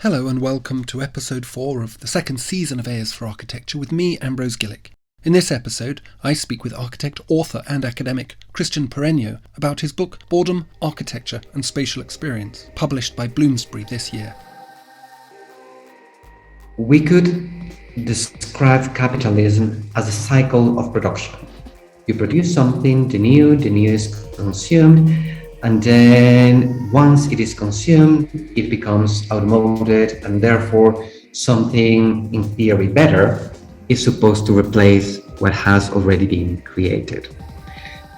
Hello and welcome to episode 4 of the second season of Airs for Architecture with me, Ambrose Gillick. In this episode, I speak with architect, author and academic Christian Parreño about his book Boredom, Architecture and Spatial Experience, published by Bloomsbury this year. We could describe capitalism as a cycle of production. You produce something, the new is consumed, and then once it is consumed, it becomes outmoded, and therefore something in theory better is supposed to replace what has already been created.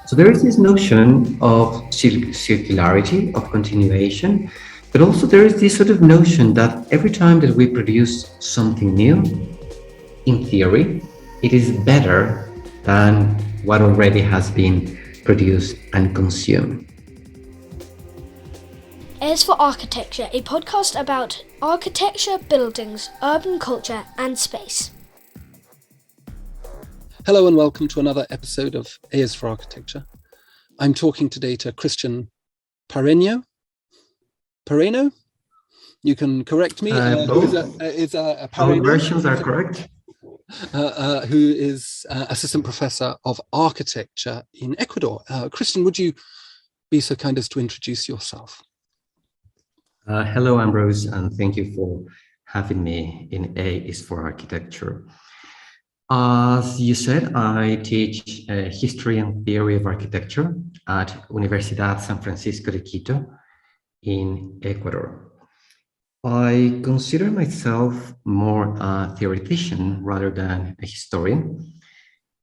So there is this notion of circularity, of continuation, but also there is this sort of notion that every time that we produce something new, in theory, it is better than what already has been produced and consumed. Airs for Architecture, a podcast about architecture, buildings, urban culture and space. Hello and welcome to another episode of Airs for Architecture. I'm talking today to Christian Parreño. Parreño? You can correct me. Both versions are correct. Who is assistant professor of architecture in Ecuador. Christian, would you be so kind as to introduce yourself? Hello, Ambrose, and thank you for having me in A is for Architecture. As you said, I teach history and theory of architecture at Universidad San Francisco de Quito in Ecuador. I consider myself more a theoretician rather than a historian,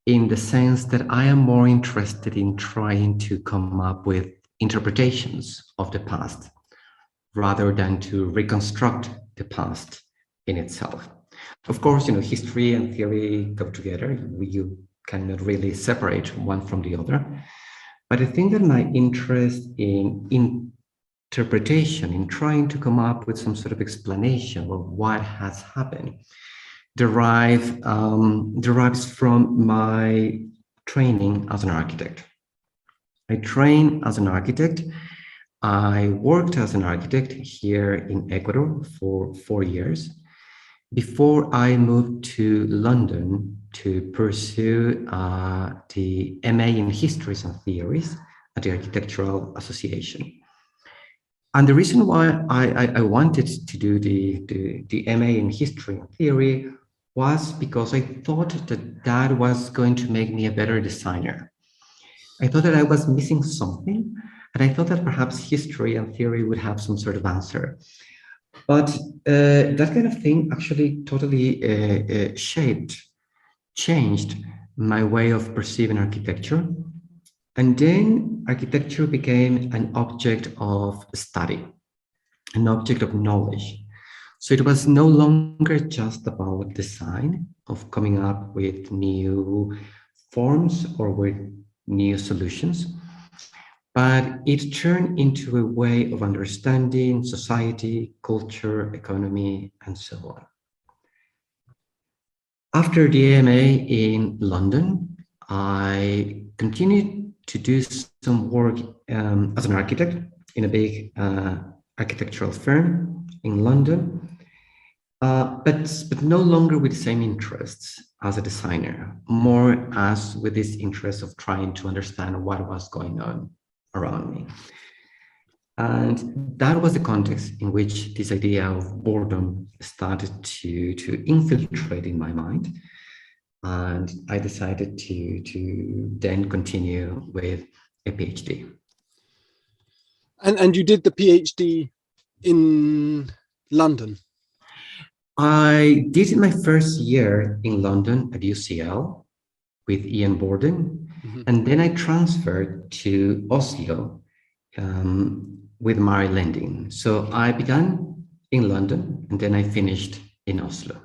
in the sense that I am more interested in trying to come up with interpretations of the past, rather than to reconstruct the past in itself. Of course, history and theory go together. You cannot really separate one from the other. But I think that my interest in interpretation, in trying to come up with some sort of explanation of what has happened, derives from my training as an architect. I trained as an architect. I worked as an architect here in Ecuador for 4 years before I moved to London to pursue the MA in Histories and Theories at the Architectural Association. And the reason why I wanted to do the MA in History and Theory was because I thought that was going to make me a better designer. I thought that I was missing something, and I thought that perhaps history and theory would have some sort of answer. But that kind of thing actually totally changed my way of perceiving architecture. And then architecture became an object of study, an object of knowledge. So it was no longer just about design, of coming up with new forms or with new solutions, but it turned into a way of understanding society, culture, economy, and so on. After the AMA in London, I continued to do some work as an architect in a big architectural firm in London, but no longer with the same interests as a designer, more as with this interest of trying to understand what was going on around me. And that was the context in which this idea of boredom started to infiltrate in my mind. And I decided to then continue with a PhD. And you did the PhD in London? I did my first year in London at UCL with Ian Bonne, and then I transferred to Oslo with Mari Lending. So I began in London, and then I finished in Oslo.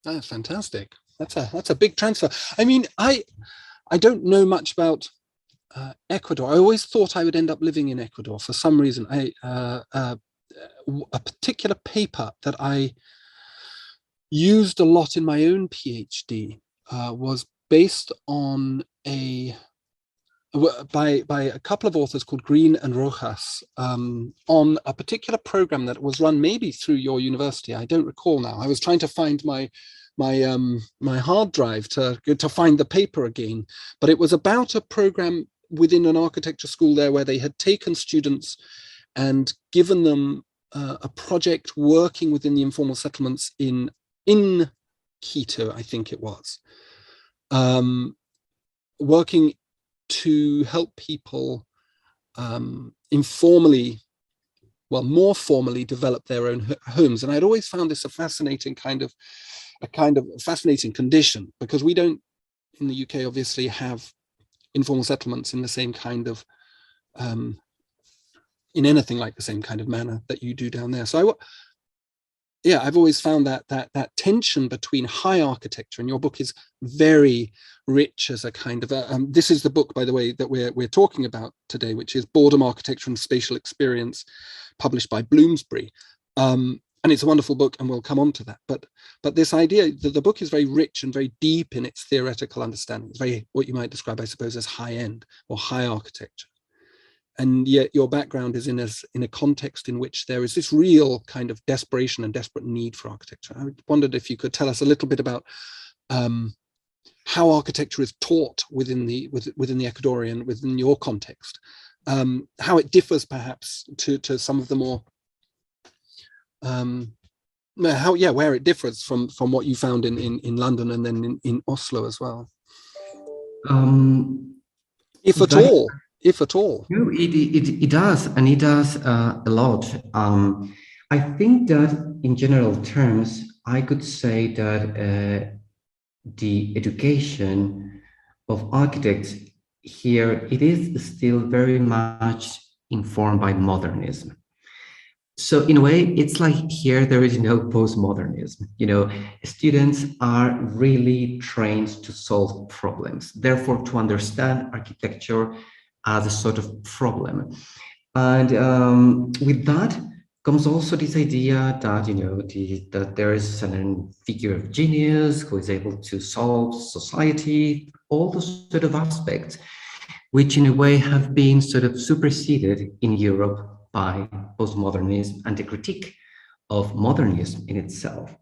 That's fantastic. That's a big transfer. I mean, I don't know much about Ecuador. I always thought I would end up living in Ecuador for some reason. A particular paper that I used a lot in my own PhD was based on a by a couple of authors called Green and Rojas, on a particular program that was run maybe through your university. I don't recall now. I was trying to find my hard drive to find the paper again, but it was about a program within an architecture school there where they had taken students and given them a project working within the informal settlements in Quito, I think it was, working to help people informally, well, more formally develop their own homes. And I'd always found this a fascinating fascinating condition, because we don't in the UK obviously have informal settlements in the same kind of in anything like the same kind of manner that you do down there. So I've always found that tension between high architecture, and your book is very rich as a kind of this is the book, by the way, that we're talking about today, which is Boredom, Architecture and Spatial Experience, published by Bloomsbury. And it's a wonderful book, and we'll come on to that. But this idea that the book is very rich and very deep in its theoretical understanding. It's very what you might describe, I suppose, as high end or high architecture. And yet your background is in a context in which there is this real kind of desperation and desperate need for architecture. I wondered if you could tell us a little bit about how architecture is taught within the Ecuadorian, within your context, how it differs perhaps to some of the more where it differs from what you found in London and then in Oslo as well, if at all. No, it does, and it does a lot. I think that in general terms, I could say that the education of architects here, it is still very much informed by modernism. So in a way, it's like here there is no postmodernism. Students are really trained to solve problems, therefore to understand architecture as a sort of problem. And with that comes also this idea that, that there is a certain figure of genius who is able to solve society, all those sort of aspects, which in a way have been sort of superseded in Europe by postmodernism and the critique of modernism in itself.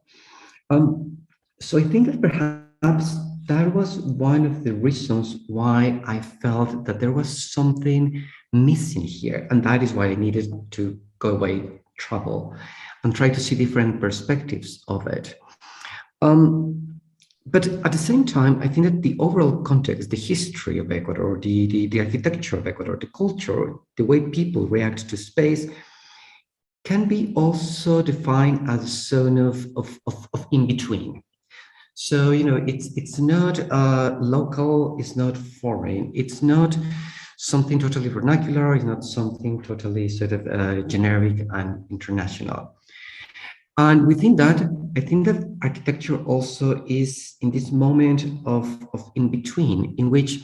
So I think that perhaps that was one of the reasons why I felt that there was something missing here. And that is why I needed to go away, travel, and try to see different perspectives of it. But at the same time, I think that the overall context, the history of Ecuador, the architecture of Ecuador, the culture, the way people react to space, can be also defined as a zone of in-between. So, it's not local, it's not foreign, it's not something totally vernacular, it's not something totally sort of generic and international. And within that, I think that architecture also is in this moment of in-between, in which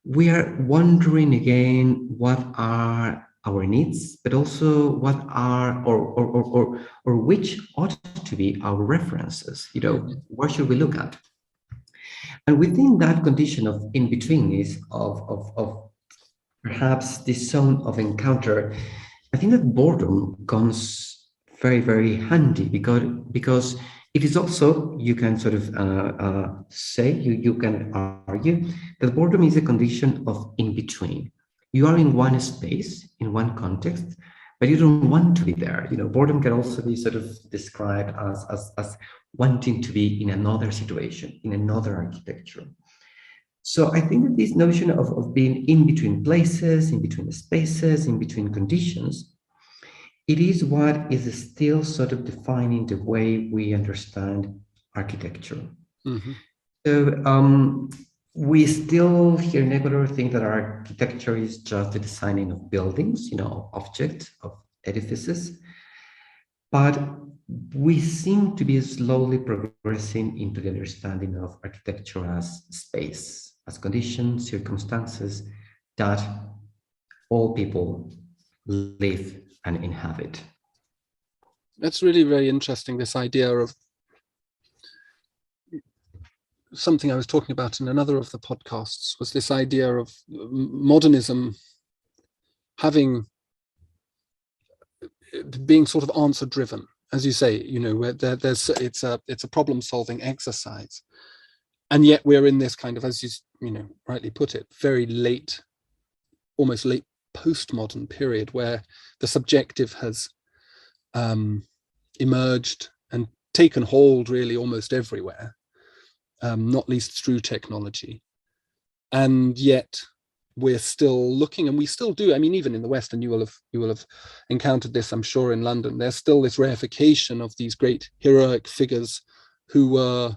we are wondering again what are our needs, but also what are or which ought to be our references. Where should we look at? And within that condition of in-betweenness, of perhaps this zone of encounter, I think that boredom comes very, very handy because it is also, you can sort of say, you can argue that boredom is a condition of in-between. You are in one space, in one context, but you don't want to be there. Boredom can also be sort of described as wanting to be in another situation, in another architecture. So I think that this notion of being in between places, in between spaces, in between conditions, it is what is still sort of defining the way we understand architecture. Mm-hmm. So we still here in Ecuador think that architecture is just the designing of buildings, objects, of edifices. But we seem to be slowly progressing into the understanding of architecture as space, as conditions, circumstances that all people live and inhabit. That's really very interesting, this idea of something I was talking about in another of the podcasts was this idea of modernism being sort of answer driven, as you say, where it's a problem solving exercise, and yet we're in this kind of, as you rightly put it, very late, almost late postmodern period where the subjective has emerged and taken hold really almost everywhere, not least through technology. And yet we're still looking, and we still do. I mean, even in the West, and you will have encountered this, I'm sure, in London, there's still this reification of these great heroic figures who were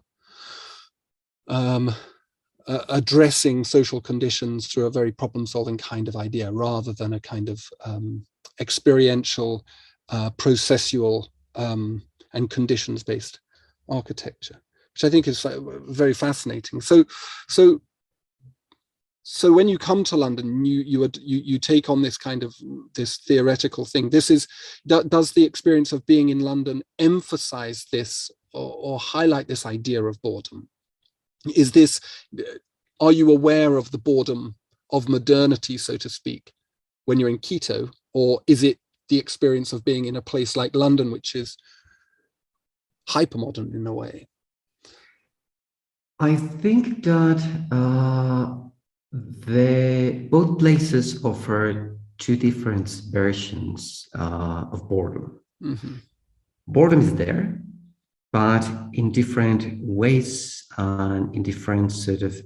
addressing social conditions through a very problem-solving kind of idea, rather than a kind of experiential, processual, and conditions-based architecture, which I think is very fascinating. So when you come to London, you take on this kind of this theoretical thing. Does the experience of being in London emphasize this or highlight this idea of boredom? Are you aware of the boredom of modernity, so to speak, when you're in Quito, or is it the experience of being in a place like London, which is hypermodern in a way? I think that both places offer two different versions of boredom. Mm-hmm. Boredom is there, but in different ways and in different sort of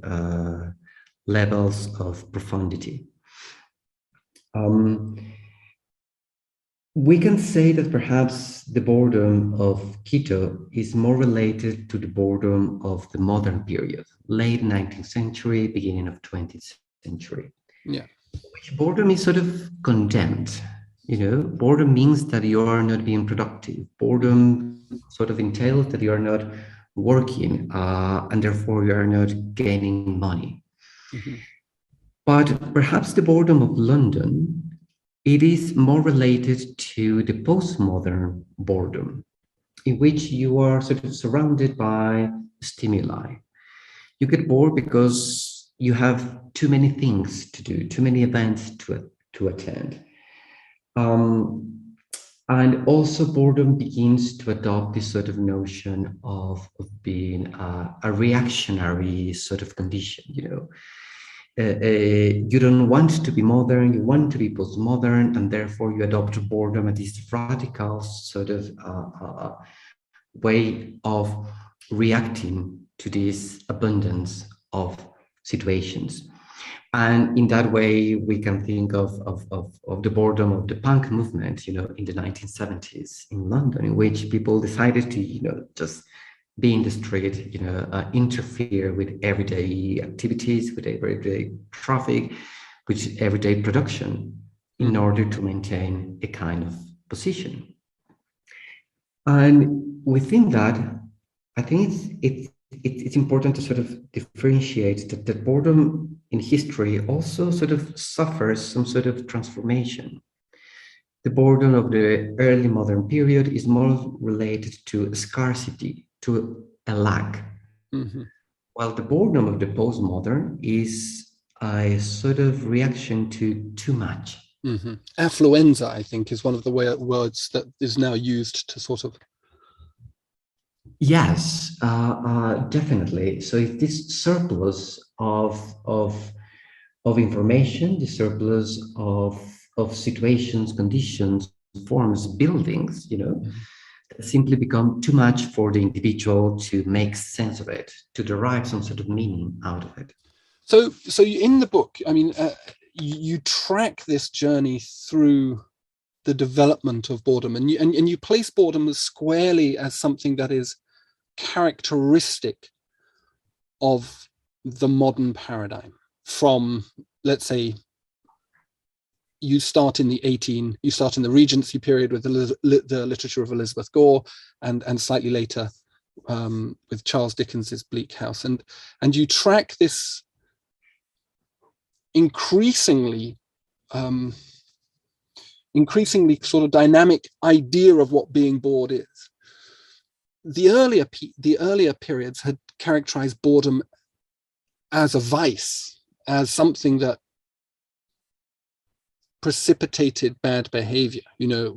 levels of profundity. We can say that perhaps the boredom of Quito is more related to the boredom of the modern period, late 19th century, beginning of 20th century. Yeah. Which boredom is sort of condemned. Boredom means that you are not being productive. Boredom sort of entails that you are not working, and therefore you are not gaining money. Mm-hmm. But perhaps the boredom of London, it is more related to the postmodern boredom, in which you are sort of surrounded by stimuli. You get bored because you have too many things to do, too many events to attend. And also boredom begins to adopt this sort of notion of being a reactionary sort of condition, you don't want to be modern, you want to be postmodern, and therefore you adopt boredom as this radical sort of way of reacting to this abundance of situations. And in that way, we can think of the boredom of the punk movement, in the 1970s in London, in which people decided to, just be in the street, interfere with everyday activities, with everyday traffic, with everyday production, in order to maintain a kind of position. And within that, I think it's important to sort of differentiate that boredom in history also sort of suffers some sort of transformation. The boredom of the early modern period is more related to scarcity, to a lack. Mm-hmm. While the boredom of the postmodern is a sort of reaction to too much. Mm-hmm. Affluenza, I think, is one of the words that is now used to sort of. Yes, definitely. So if this surplus of information, the surplus of situations, conditions, forms, buildings, that simply become too much for the individual to make sense of it, to derive some sort of meaning out of it. So in the book, I mean, you track this journey through the development of boredom, and you place boredom as squarely as something that is characteristic of the modern paradigm. From, let's say, you start in the Regency period with the literature of Elizabeth Gore, and slightly later with Charles Dickens's Bleak House, and you track this increasingly sort of dynamic idea of what being bored is. The earlier periods had characterize boredom as a vice, as something that precipitated bad behavior. You know,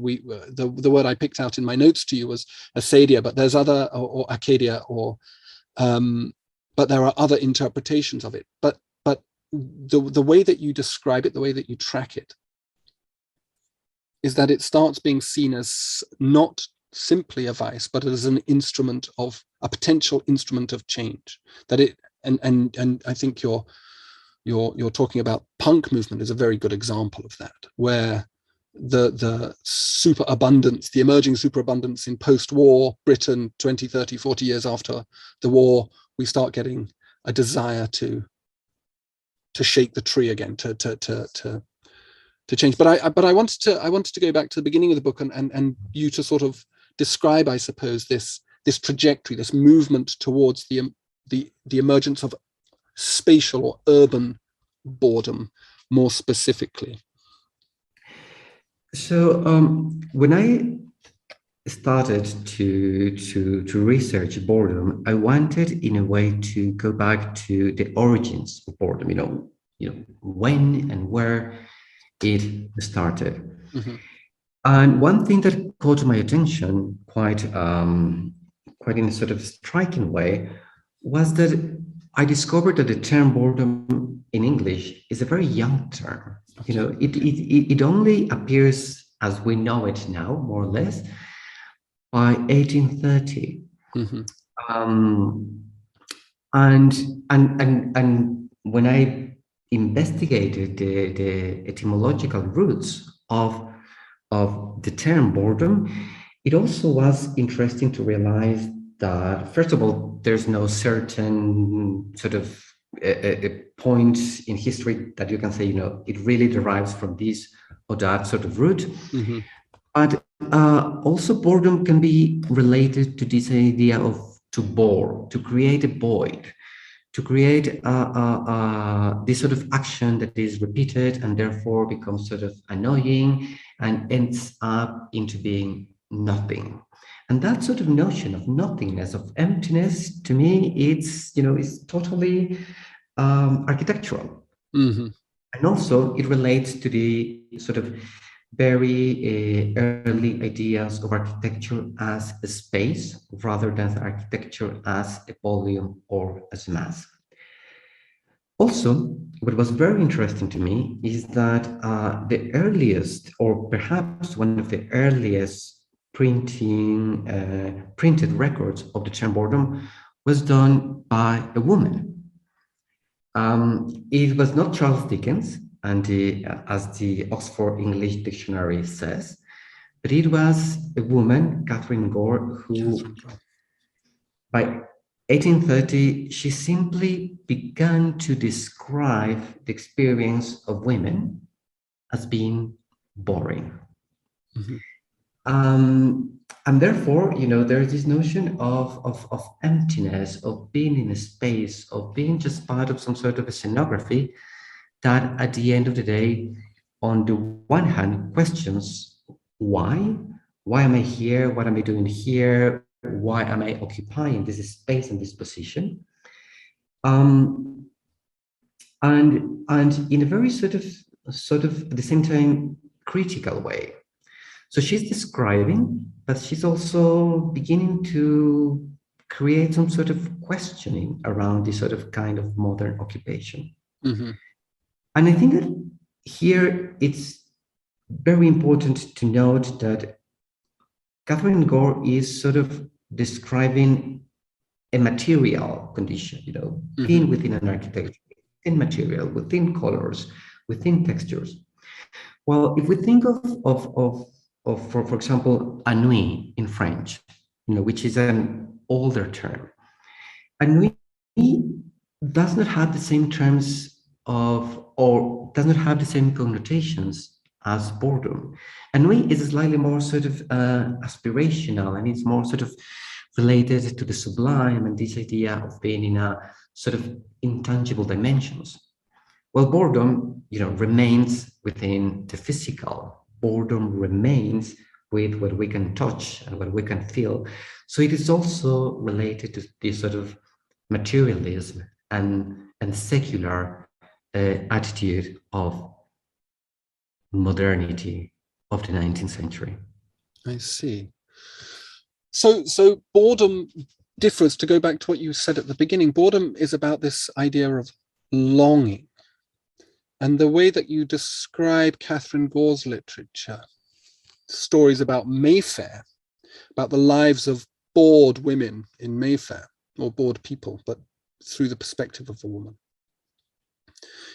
the word I picked out in my notes to you was acedia, but there's other, or Acadia, or but there are other interpretations of it. But the way that you describe it, the way that you track it, is that it starts being seen as not simply a vice, but as an instrument of a potential instrument of change. That it and I think you're talking about punk movement is a very good example of that, where the superabundance, the emerging superabundance in post-war Britain, 20, 30, 40 years after the war, we start getting a desire to shake the tree again, to change. But I wanted to go back to the beginning of the book and you to sort of describe, I suppose, this trajectory, this movement towards the emergence of spatial or urban boredom more specifically. So when I started to research boredom, I wanted in a way to go back to the origins of boredom, you know when and where it started. Mm-hmm. And one thing that caught my attention quite in a sort of striking way was that I discovered that the term boredom in English is a very young term. You know, it only appears as we know it now, more or less, by 1830. Mm-hmm. And when I investigated the etymological roots of the term boredom, it also was interesting to realize that, first of all, there's no certain sort of a point in history that you can say, you know, it really derives from this or that sort of root. Mm-hmm. But also boredom can be related to this idea of to bore, to create a void, to create this sort of action that is repeated and therefore becomes sort of annoying and ends up into being nothing. And that sort of notion of nothingness, of emptiness, to me, it's totally architectural. Mm-hmm. And also it relates to the sort of very early ideas of architecture as a space rather than architecture as a volume or as mass. Also, what was very interesting to me is that the earliest, or perhaps one of the earliest printed records of the term boredom was done by a woman. It was not Charles Dickens, and as the Oxford English Dictionary says, but it was a woman, Catherine Gore, who by 1830, she simply began to describe the experience of women as being boring. Mm-hmm. And therefore, there's this notion of emptiness, of being in a space, of being just part of some sort of a scenography that at the end of the day, on the one hand, questions why am I here? What am I doing here? Why am I occupying this space and this position? And in a very sort of at the same time critical way. So she's describing, but she's also beginning to create some sort of questioning around this sort of kind of modern occupation. Mm-hmm. And I think that here it's very important to note that Catherine Gore is sort of describing a material condition, Mm-hmm. being within an architecture, within material, within colors, within textures. Well, if we think of for example, ennui in French, which is an older term, ennui does not have the same terms or does not have the same connotations as boredom. Ennui is slightly more sort of aspirational, and it's more sort of related to the sublime and this idea of being in a sort of intangible dimensions. Well, boredom, remains within the physical. Boredom remains with what we can touch and what we can feel. So it is also related to this sort of materialism and secular attitude of modernity of the 19th century. I see. So boredom differs, to go back to what you said at the beginning. Boredom is about this idea of longing. And the way that you describe Catherine Gore's literature, stories about Mayfair, about the lives of bored women in Mayfair, or bored people, but through the perspective of a woman,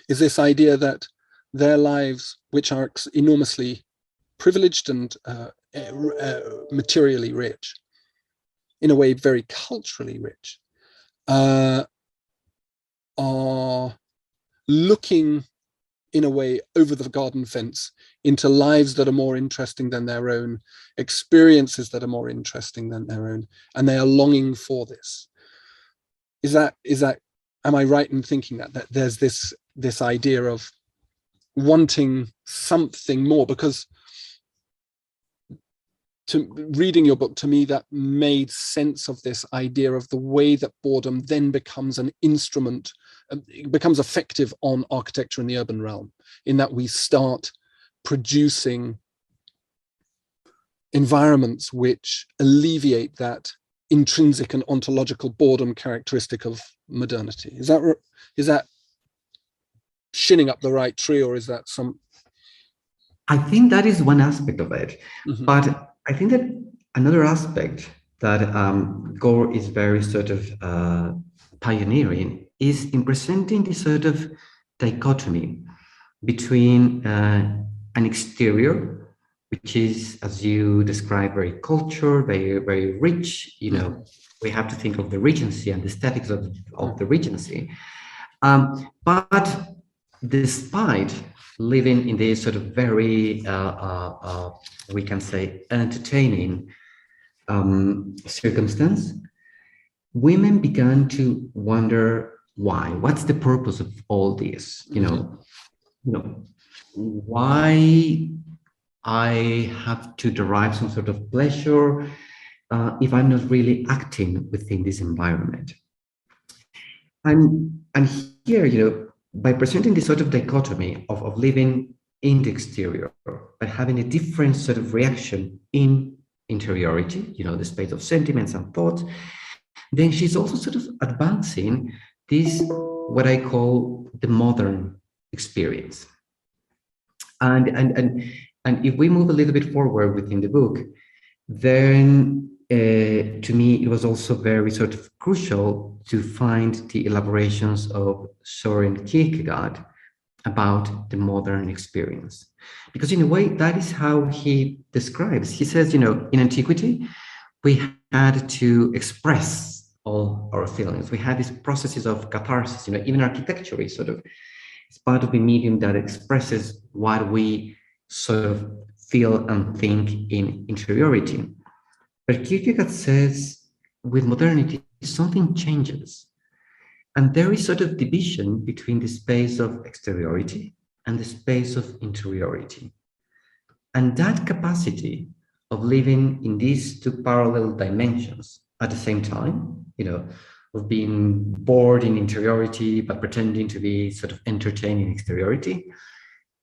is this idea that their lives, which are enormously privileged and materially rich, in a way very culturally rich, are looking in a way over the garden fence into lives that are more interesting than their own, experiences that are more interesting than their own, and they are longing for this. Is that am I right in thinking that there's this idea of wanting something more? Because reading your book, to me, that made sense of this idea of the way that boredom then becomes an instrument, becomes effective on architecture in the urban realm, in that we start producing environments which alleviate that intrinsic and ontological boredom characteristic of modernity. Is that shinning up the right tree, or is that some? I think that is one aspect of it, but I think that another aspect that Gore is very sort of pioneering is in presenting this sort of dichotomy between an exterior, which is, as you describe, very cultured, very rich. You know, we have to think of the Regency and the aesthetics of the Regency. But despite living in this sort of very, we can say, entertaining circumstance, women began to wonder why. What's the purpose of all this? You know, why I have to derive some sort of pleasure if I'm not really acting within this environment. And here, you know, by presenting this sort of dichotomy of living in the exterior, but having a different sort of reaction in interiority, you know, the space of sentiments and thoughts, then she's also sort of advancing this, what I call the modern experience. And if we move a little bit forward within the book, then to me, it was also very sort of crucial to find the elaborations of Søren Kierkegaard about the modern experience. Because in a way, that is how he describes. He says, you know, in antiquity, we had to express all our feelings. We had these processes of catharsis, you know, even architecture is sort of, it's part of a medium that expresses what we sort of feel and think in interiority. But Kierkegaard says, with modernity, something changes. And there is sort of division between the space of exteriority and the space of interiority. And that capacity of living in these two parallel dimensions at the same time, you know, of being bored in interiority, but pretending to be sort of entertaining in exteriority,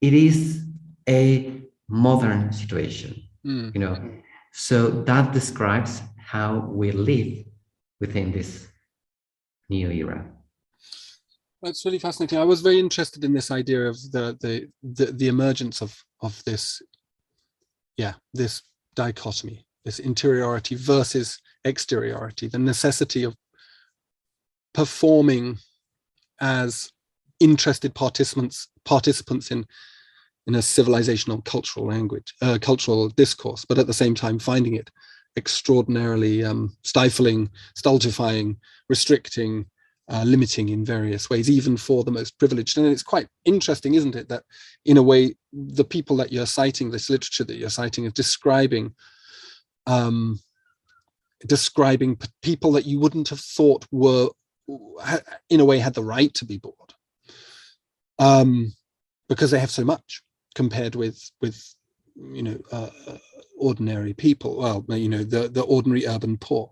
it is a modern situation, you know. So that describes how we live within this new era. That's really fascinating. I was very interested in this idea of the emergence of this, this dichotomy, this interiority versus exteriority, the necessity of performing as interested participants in a civilizational cultural language, cultural discourse, but at the same time finding it extraordinarily stifling, stultifying, restricting, limiting in various ways, even for the most privileged. And it's quite interesting, isn't it, that in a way, the people that you're citing, this literature that you're citing, is describing people that you wouldn't have thought were, in a way, had the right to be bored, because they have so much compared with you know, ordinary people. Well, you know, the ordinary urban poor.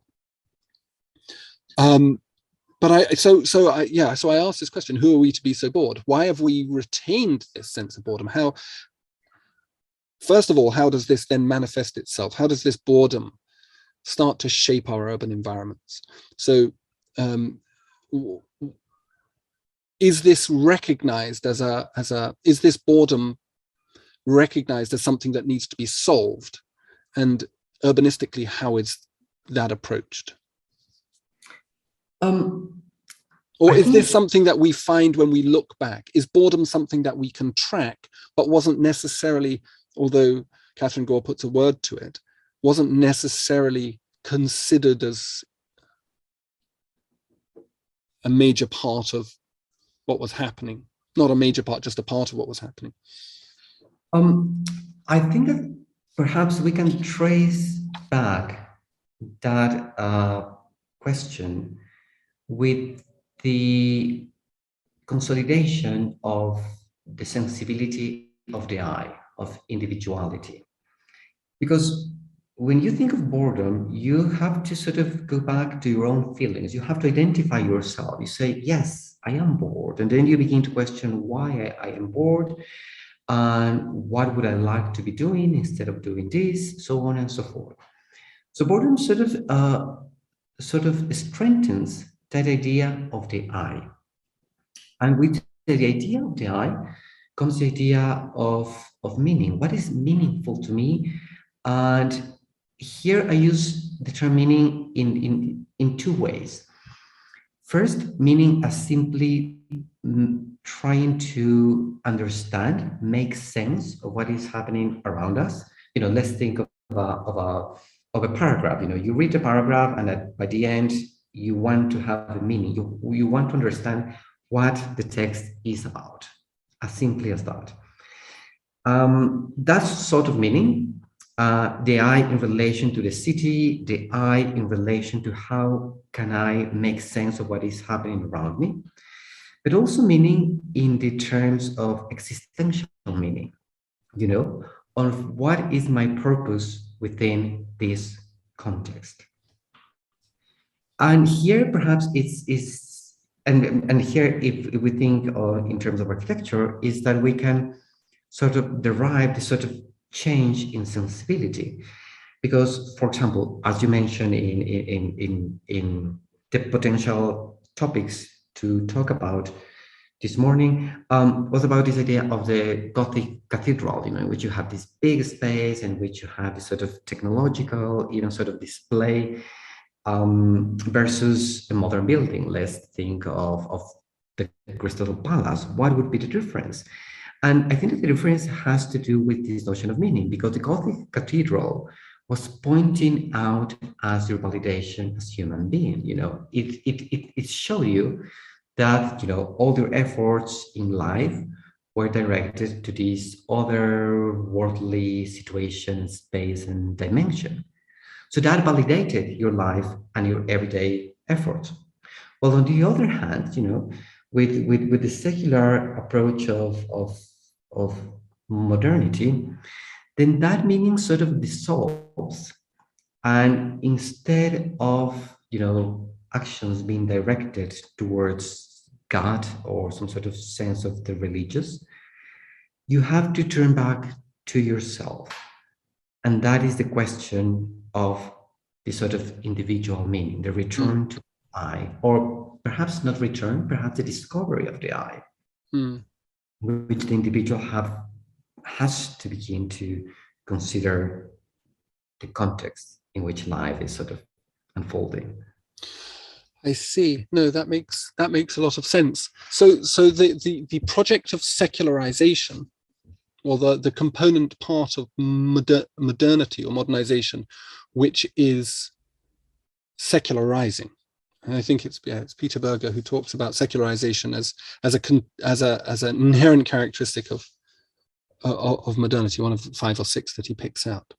So I asked this question: who are we to be so bored? Why have we retained this sense of boredom? First of all, how does this then manifest itself? How does this boredom start to shape our urban environments? So, is this recognized is this boredom recognized as something that needs to be solved? And urbanistically, how is that approached? Or is this something that we find when we look back? Is boredom something that we can track, but wasn't necessarily, although Catherine Gore puts a word to it, wasn't necessarily considered as a major part of what was happening? Not a major part, just a part of what was happening. I think that perhaps we can trace back that question with the consolidation of the sensibility of the eye, of individuality. Because when you think of boredom, you have to sort of go back to your own feelings. You have to identify yourself. You say, yes, I am bored. And then you begin to question why I am bored and what would I like to be doing instead of doing this, so on and so forth. So boredom sort of strengthens that idea of the I. And with the idea of the I comes the idea of meaning. What is meaningful to me? And here I use the term meaning in two ways. First, meaning as simply trying to understand, make sense of what is happening around us. Let's think of a paragraph. You read a paragraph, and by the end, you want to have a meaning. You want to understand what the text is about, as simply as that. That's sort of meaning. The I in relation to the city, the I in relation to how can I make sense of what is happening around me, but also meaning in the terms of existential meaning, on what is my purpose within this context. And here perhaps and here if we think in terms of architecture, is that we can sort of derive the sort of change in sensibility. Because, for example, as you mentioned in the potential topics to talk about this morning, was about this idea of the Gothic cathedral, in which you have this big space, in which you have this sort of technological, sort of display, versus a modern building. Let's think of the Crystal Palace. What would be the difference? And I think that the difference has to do with this notion of meaning, because the Gothic cathedral was pointing out as your validation as human being. It showed you that all your efforts in life were directed to this otherworldly situation, space, and dimension. So that validated your life and your everyday effort. Well, on the other hand, with the secular approach of modernity, then that meaning sort of dissolves. And instead of, actions being directed towards God or some sort of sense of the religious, you have to turn back to yourself. And that is the question of the sort of individual meaning, the return to I, or perhaps not return, perhaps the discovery of the I, which the individual has to begin to consider the context in which life is sort of unfolding. I see. No, that makes a lot of sense. So the project of secularization, or the component part of modernity or modernization, which is secularizing. And I think it's Peter Berger who talks about secularization as an inherent characteristic of modernity, one of 5 or 6 that he picks out.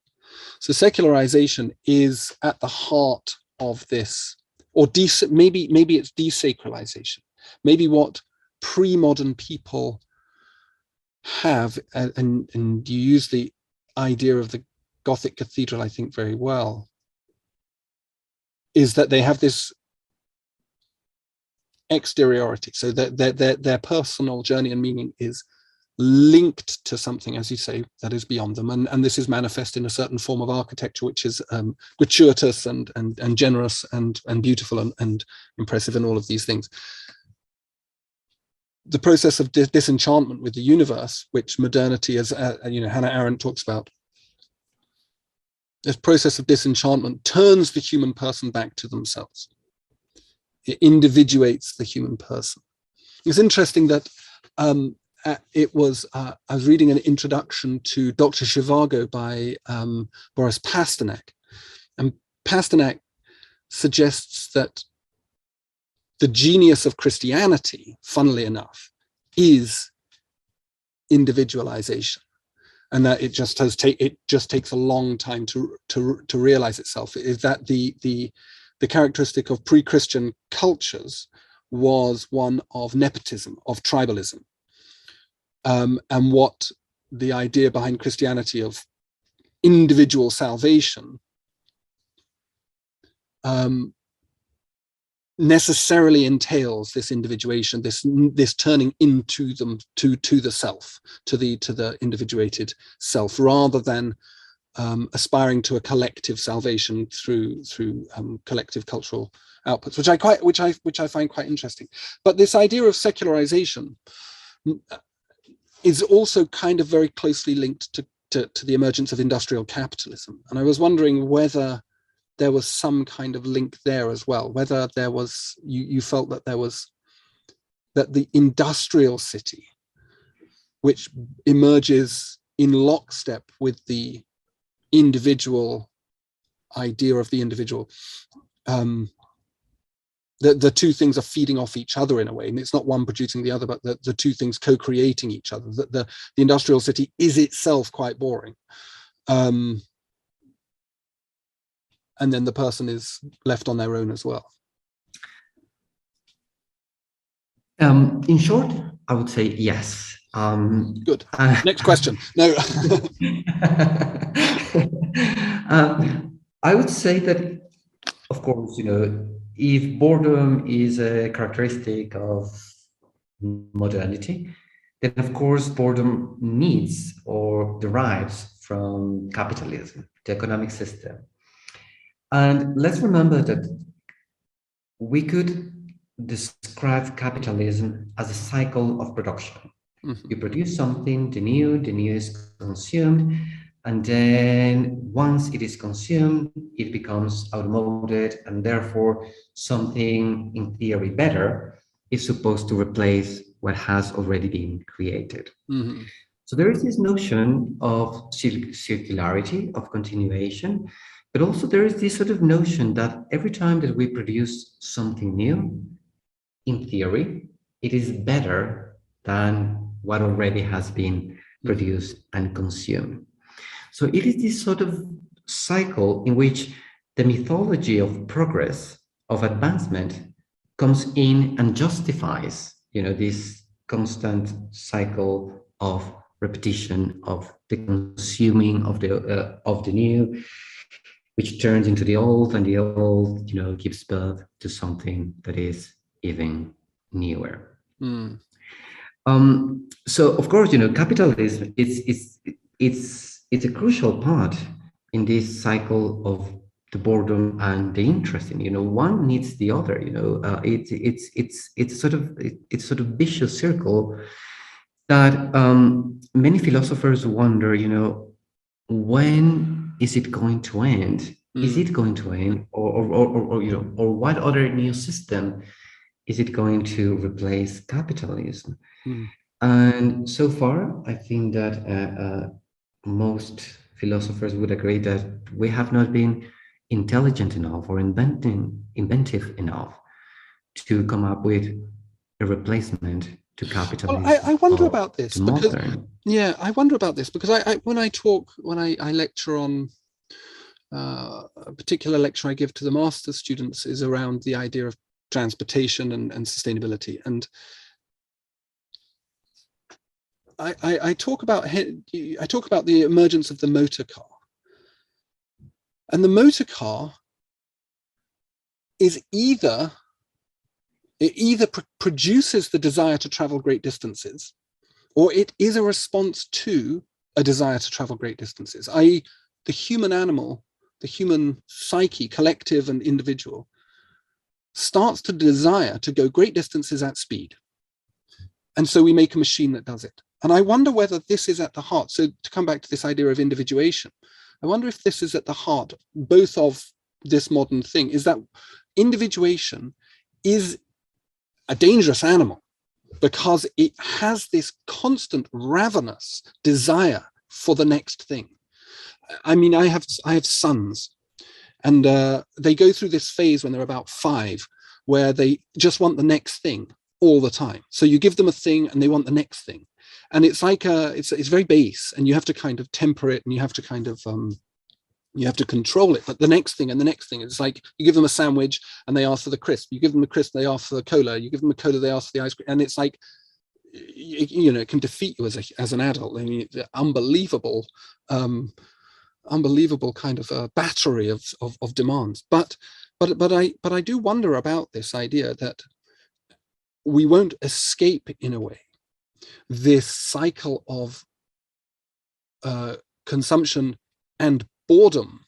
So secularization is at the heart of this, or maybe it's desacralization. Maybe what pre-modern people have, and you use the idea of the Gothic cathedral, I think, very well, is that they have this exteriority. So their personal journey and meaning is linked to something, as you say, that is beyond them. And this is manifest in a certain form of architecture, which is gratuitous and generous and beautiful and impressive and all of these things. The process of disenchantment with the universe, which modernity, as Hannah Arendt talks about, this process of disenchantment turns the human person back to themselves. It individuates the human person. It's interesting that I was reading an introduction to Dr. Zhivago by Boris Pasternak, and Pasternak suggests that the genius of Christianity, funnily enough, is individualization, and that it just takes a long time to realize itself. Is that the characteristic of pre-Christian cultures was one of nepotism, of tribalism, and what the idea behind Christianity of individual salvation necessarily entails this individuation, this turning into them to the self, to the individuated self, rather than aspiring to a collective salvation through collective cultural outputs, which I find quite interesting. But this idea of secularization is also kind of very closely linked to the emergence of industrial capitalism, and I was wondering whether there was some kind of link there as well, whether there was, you felt that there was, that the industrial city, which emerges in lockstep with the individual idea of the individual, the two things are feeding off each other in a way, and it's not one producing the other, but the two things co-creating each other. That the industrial city is itself quite boring. And then the person is left on their own as well. In short, I would say yes. Good. Next question. No. I would say that, of course, if boredom is a characteristic of modernity, then of course boredom needs or derives from capitalism, the economic system. And let's remember that we could describe capitalism as a cycle of production. Mm-hmm. You produce something, the new is consumed, and then once it is consumed, it becomes outmoded, and therefore something in theory better is supposed to replace what has already been created. Mm-hmm. So there is this notion of circularity, of continuation, but also there is this sort of notion that every time that we produce something new, in theory, it is better than what already has been produced and consumed. So it is this sort of cycle in which the mythology of progress, of advancement, comes in and justifies, this constant cycle of repetition, of the consuming of the new, which turns into the old, and the old, gives birth to something that is even newer. Mm. So of course, capitalism it's a crucial part in this cycle of the boredom and the interesting. One needs the other. It's sort of vicious circle that many philosophers wonder. When is it going to end? Is it going to end, or what other new system is it going to replace capitalism? And so far, I think that most philosophers would agree that we have not been intelligent enough or inventive enough to come up with a replacement to capitalism. Well, I wonder about this because, I wonder about this because when I lecture on a particular lecture I give to the master's students is around the idea of transportation and sustainability, and I talk about the emergence of the motor car, and the motor car is either It either produces the desire to travel great distances, or it is a response to a desire to travel great distances, i.e. the human animal, the human psyche, collective and individual, starts to desire to go great distances at speed. And so we make a machine that does it. And I wonder whether this is at the heart. So to come back to this idea of individuation, I wonder if this is at the heart both of this modern thing, is that individuation is a dangerous animal because it has this constant ravenous desire for the next thing. I mean, I have sons, and they go through this phase when they're about 5, where they just want the next thing all the time. So you give them a thing and they want the next thing. And it's like, it's very base, and you have to kind of temper it, and you have to kind of, you have to control it. But the next thing and the next thing, it's like you give them a sandwich and they ask for the crisp. You give them the crisp, they ask for the cola. You give them the cola, they ask for the ice cream. And it's like, you know, it can defeat you as an adult. I mean, the unbelievable kind of a battery of demands. But I do wonder about this idea that we won't escape, in a way, this cycle of consumption and boredom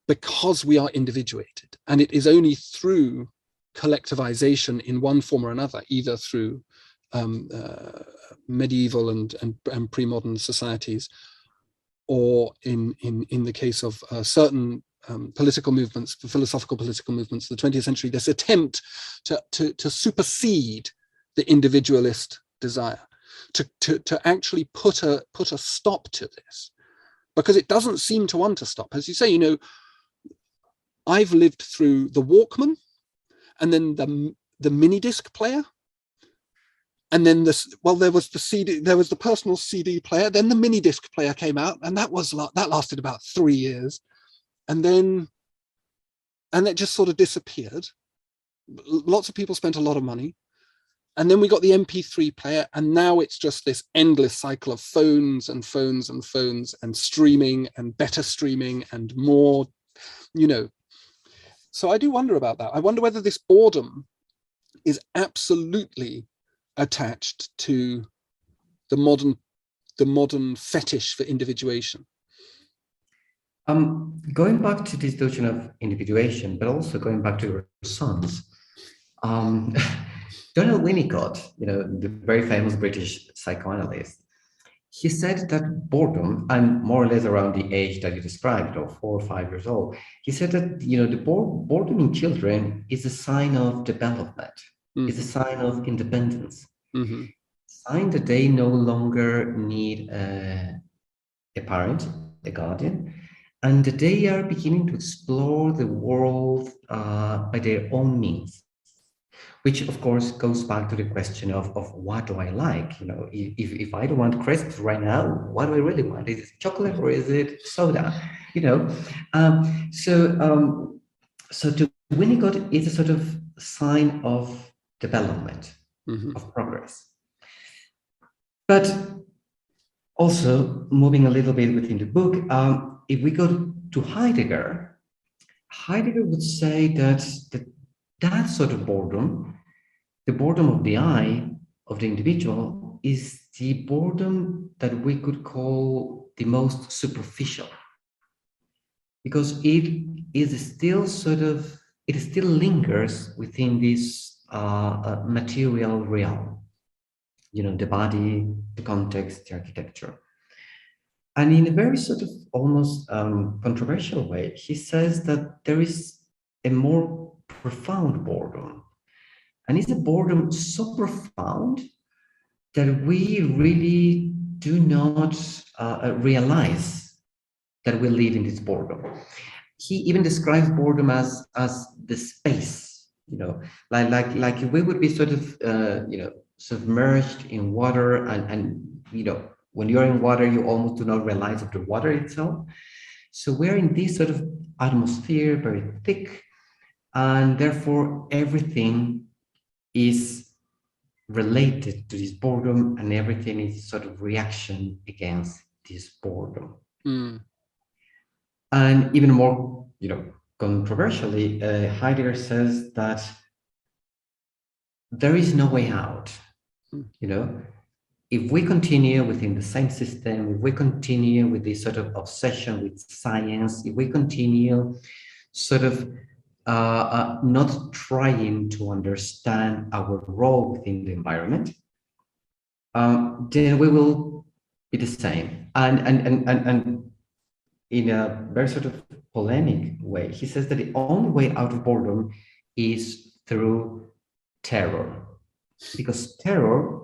because we are individuated. And it is only through collectivization in one form or another, either through medieval and pre-modern societies, or in the case of certain political movements, philosophical political movements of the 20th century, this attempt to supersede the individualist desire, to actually put a stop to this, because it doesn't seem to want to stop. As you say, you know, I've lived through the Walkman, and then the mini disc player, and then there was the CD, there was the personal CD player, then the mini disc player came out, and that lasted about 3 years, and it just sort of disappeared. Lots of people spent a lot of money, and then we got the MP3 player, and now it's just this endless cycle of phones and phones and phones and streaming and better streaming and more, you know. So I do wonder about that. I wonder whether this boredom is absolutely attached to the modern fetish for individuation. Going back to this notion of individuation, but also going back to your sons, Donald Winnicott, you know, the very famous British psychoanalyst, he said that boredom, and more or less around the age that you described, or 4 or 5 years old, he said that, you know, the boredom in children is a sign of development, is a sign of independence, sign that they no longer need a parent, a guardian, and that they are beginning to explore the world by their own means. Which, of course, goes back to the question of what do I like? You know, if I don't want crisps right now, what do I really want? Is it chocolate or is it soda? You know, so to Winnicott, it's a sort of sign of development, of progress. But also, moving a little bit within the book, if we go to Heidegger would say that sort of boredom, the boredom of the I, of the individual, is the boredom that we could call the most superficial, because it still lingers within this material realm, you know, the body, the context, the architecture. And in a very sort of almost controversial way, he says that there is a more profound boredom. And it's a boredom so profound that we really do not realize that we live in this boredom. He even describes boredom as the space, you know, like we would be sort of, you know, submerged in water, and you know, when you're in water, you almost do not realize of the water itself. So we're in this sort of atmosphere, very thick, and therefore everything is related to this boredom, and everything is sort of reaction against this boredom. And even more, you know, controversially, Heidegger says that there is no way out. You know, if we continue within the same system, if we continue with this sort of obsession with science, if we continue sort of not trying to understand our role within the environment, then we will be the same. And in a very sort of polemic way, he says that the only way out of boredom is through terror, because terror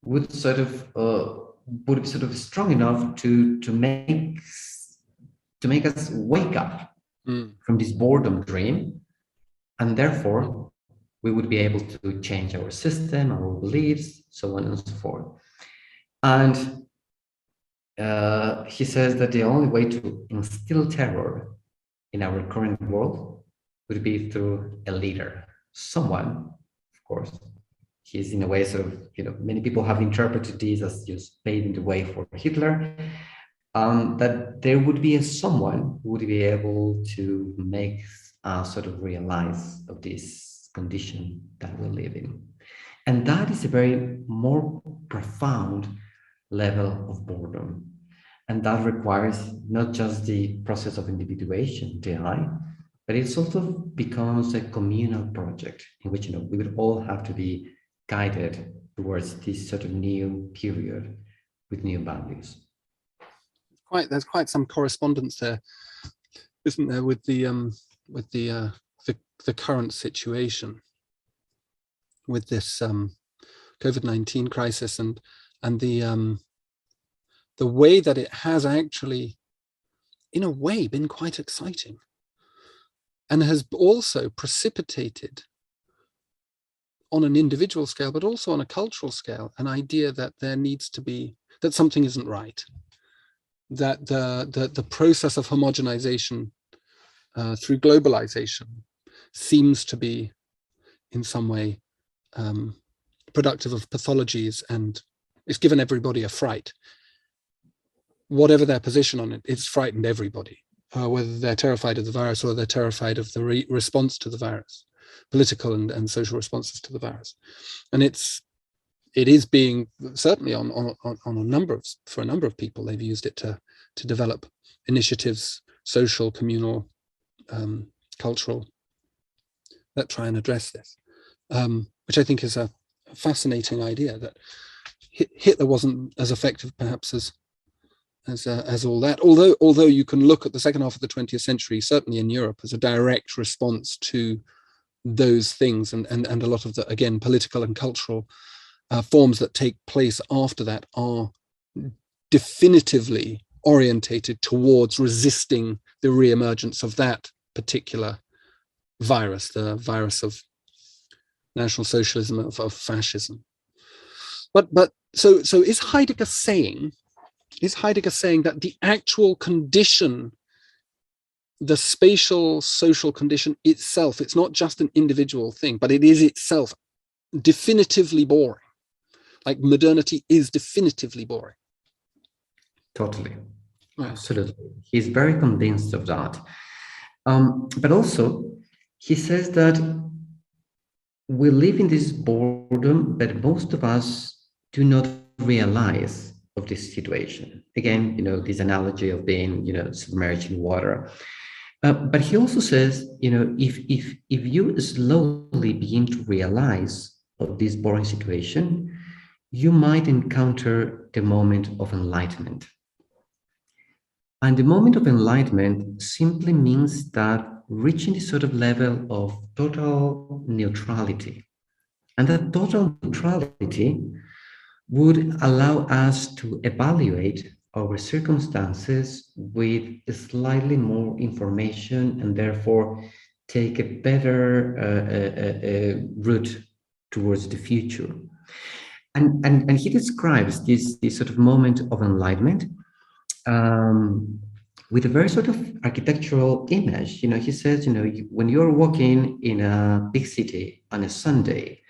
would sort of would be sort of strong enough to make us wake up from this boredom dream, and therefore we would be able to change our system, our beliefs, so on and so forth. And he says that the only way to instill terror in our current world would be through a leader, someone, of course. He's in a way sort of, you know, many people have interpreted this as just paving the way for Hitler, that there would be someone who would be able to make us sort of realize of this condition that we live in. And that is a very more profound level of boredom. And that requires not just the process of individuation, the I, but it also becomes a communal project in which, you know, we would all have to be guided towards this sort of new period with new values. There's quite some correspondence there, isn't there, with the current situation, with this COVID-19 crisis and the way that it has actually, in a way, been quite exciting, and has also precipitated, on an individual scale, but also on a cultural scale, an idea that there needs to be, that something isn't right, that the process of homogenization through globalization seems to be in some way productive of pathologies, and it's given everybody a fright. Whatever their position on it, it's frightened everybody, whether they're terrified of the virus or they're terrified of the response to the virus, political and social responses to the virus. And it is being, certainly for a number of people, they've used it to develop initiatives, social, communal, cultural, that try and address this, which I think is a fascinating idea, that Hitler wasn't as effective perhaps as all that, although you can look at the second half of the 20th century, certainly in Europe, as a direct response to those things, and a lot of the, again, political and cultural forms that take place after that are definitively orientated towards resisting the re-emergence of that particular virus, the virus of National Socialism, of fascism. But so is Heidegger saying that the actual condition, the spatial social condition itself, it's not just an individual thing, but it is itself definitively boring? Like modernity is definitively boring. Totally. Right. Absolutely. He's very convinced of that. But also, he says that we live in this boredom, but most of us do not realize of this situation. Again, you know, this analogy of being, you know, submerged in water. But he also says, you know, if you slowly begin to realize of this boring situation, you might encounter the moment of enlightenment. And the moment of enlightenment simply means that reaching this sort of level of total neutrality. And that total neutrality would allow us to evaluate our circumstances with slightly more information, and therefore take a better route towards the future. And he describes this sort of moment of enlightenment with a very sort of architectural image. You know, he says, you know, when you're walking in a big city on a Sunday,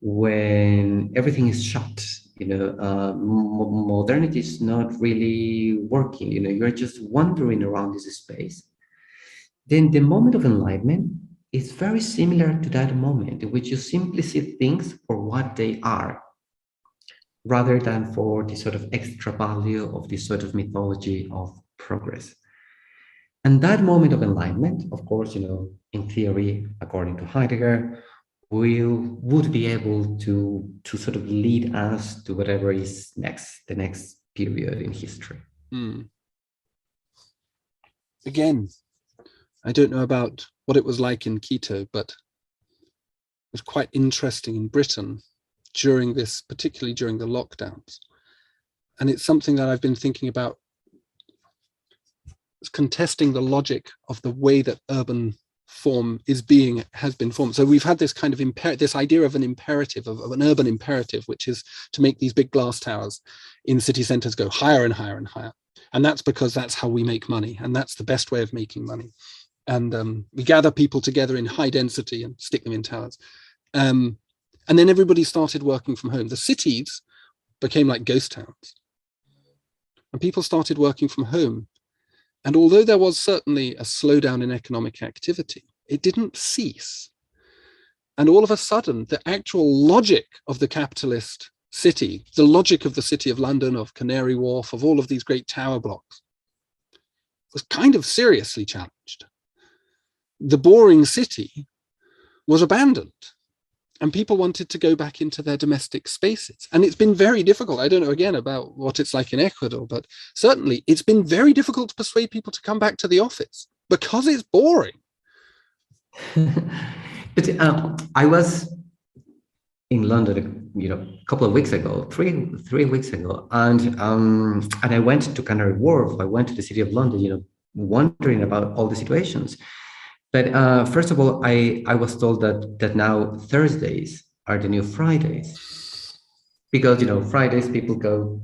when everything is shut, you know, modernity is not really working, you know, you're just wandering around this space, then the moment of enlightenment is very similar to that moment in which you simply see things for what they are, rather than for the sort of extra value of this sort of mythology of progress. And that moment of enlightenment, of course, in theory, according to Heidegger, would be able to sort of lead us to whatever is next, the next period in history. Again, I don't know about what it was like in Quito, but it was quite interesting in Britain during this, particularly during the lockdowns. And it's something that I've been thinking about, contesting the logic of the way that urban form has been formed. So we've had this kind of this idea of an imperative, of an urban imperative, which is to make these big glass towers in city centers go higher and higher and higher. And that's because that's how we make money, and that's the best way of making money. And we gather people together in high density and stick them in towers. And then everybody started working from home. The cities became like ghost towns, and people started working from home. And although there was certainly a slowdown in economic activity, it didn't cease. And all of a sudden, the actual logic of the capitalist city, the logic of the City of London, of Canary Wharf, of all of these great tower blocks, was kind of seriously challenged. The boring city was abandoned, and people wanted to go back into their domestic spaces. And it's been very difficult. I don't know, again, about what it's like in Ecuador, but certainly it's been very difficult to persuade people to come back to the office because it's boring. But I was in London, a couple of weeks ago, three weeks ago, and I went to Canary Wharf. I went to the City of London, wondering about all the situations. But first of all, I was told that now Thursdays are the new Fridays, because Fridays people go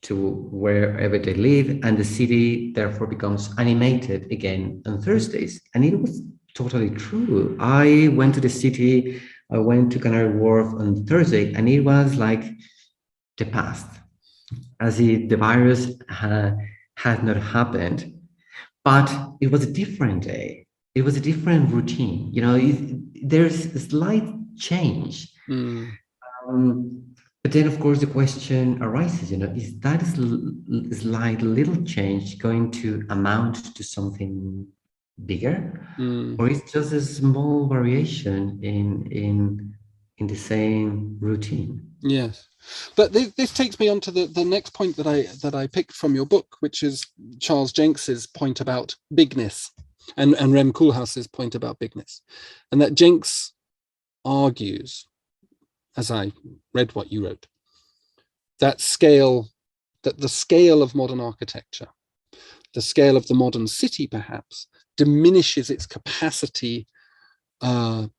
to wherever they live, and the city therefore becomes animated again on Thursdays. And it was totally true. I went to the city, I went to Canary Wharf on Thursday, and it was like the past, as if the virus had not happened. But it was a different day. It was a different routine. There's a slight change. But then, of course, the question arises, is that slight little change going to amount to something bigger? Or is it just a small variation in the same routine? Yes. But this takes me on to the next point that I picked from your book, which is Charles Jenks's point about bigness. And Rem Koolhaas's point about bigness, and that Jenks argues, as I read what you wrote, that the scale of modern architecture, the scale of the modern city perhaps, diminishes its capacity to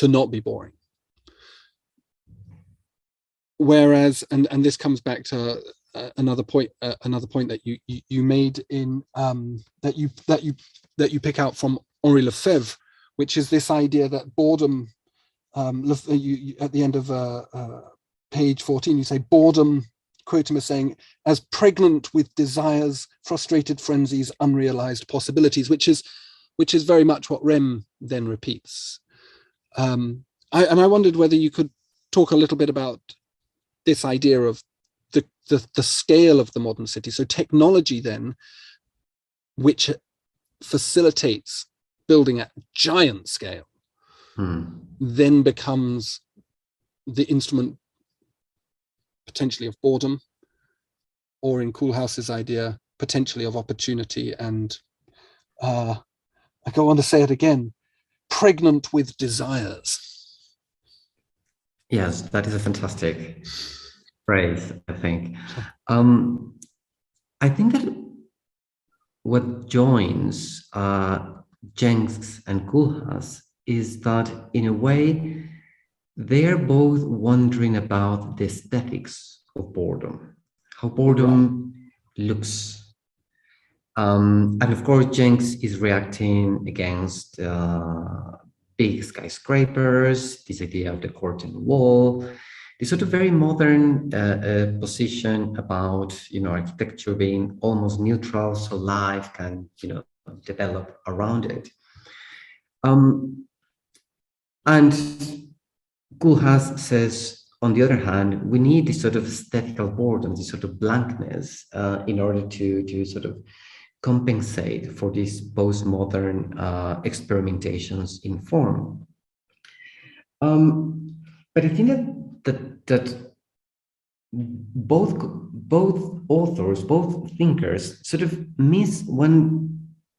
not be boring. Whereas, and this comes back to another point that you made in that you pick out from Henri Lefebvre, which is this idea that boredom. At the end of page 14, you say boredom, quote him as saying, as pregnant with desires, frustrated frenzies, unrealized possibilities, which is very much what Rem then repeats. I wondered whether you could talk a little bit about this idea of the scale of the modern city. So technology then, which facilitates building at giant scale, then becomes the instrument potentially of boredom, or in Koolhaas's idea, potentially of opportunity, and I go on to say it again, pregnant with desires. Yes, that is a fantastic phrase, I think. I think that what joins Jenks and Koolhaas is that, in a way, they're both wondering about the aesthetics of boredom, how boredom looks. And of course, Jenks is reacting against big skyscrapers, this idea of the curtain wall, this sort of very modern position about, architecture being almost neutral, so life can, develop around it. And Koolhaas says, on the other hand, we need this sort of aesthetical boredom, this sort of blankness, in order to sort of compensate for these postmodern experimentations in form. But I think that both authors, both thinkers, sort of miss one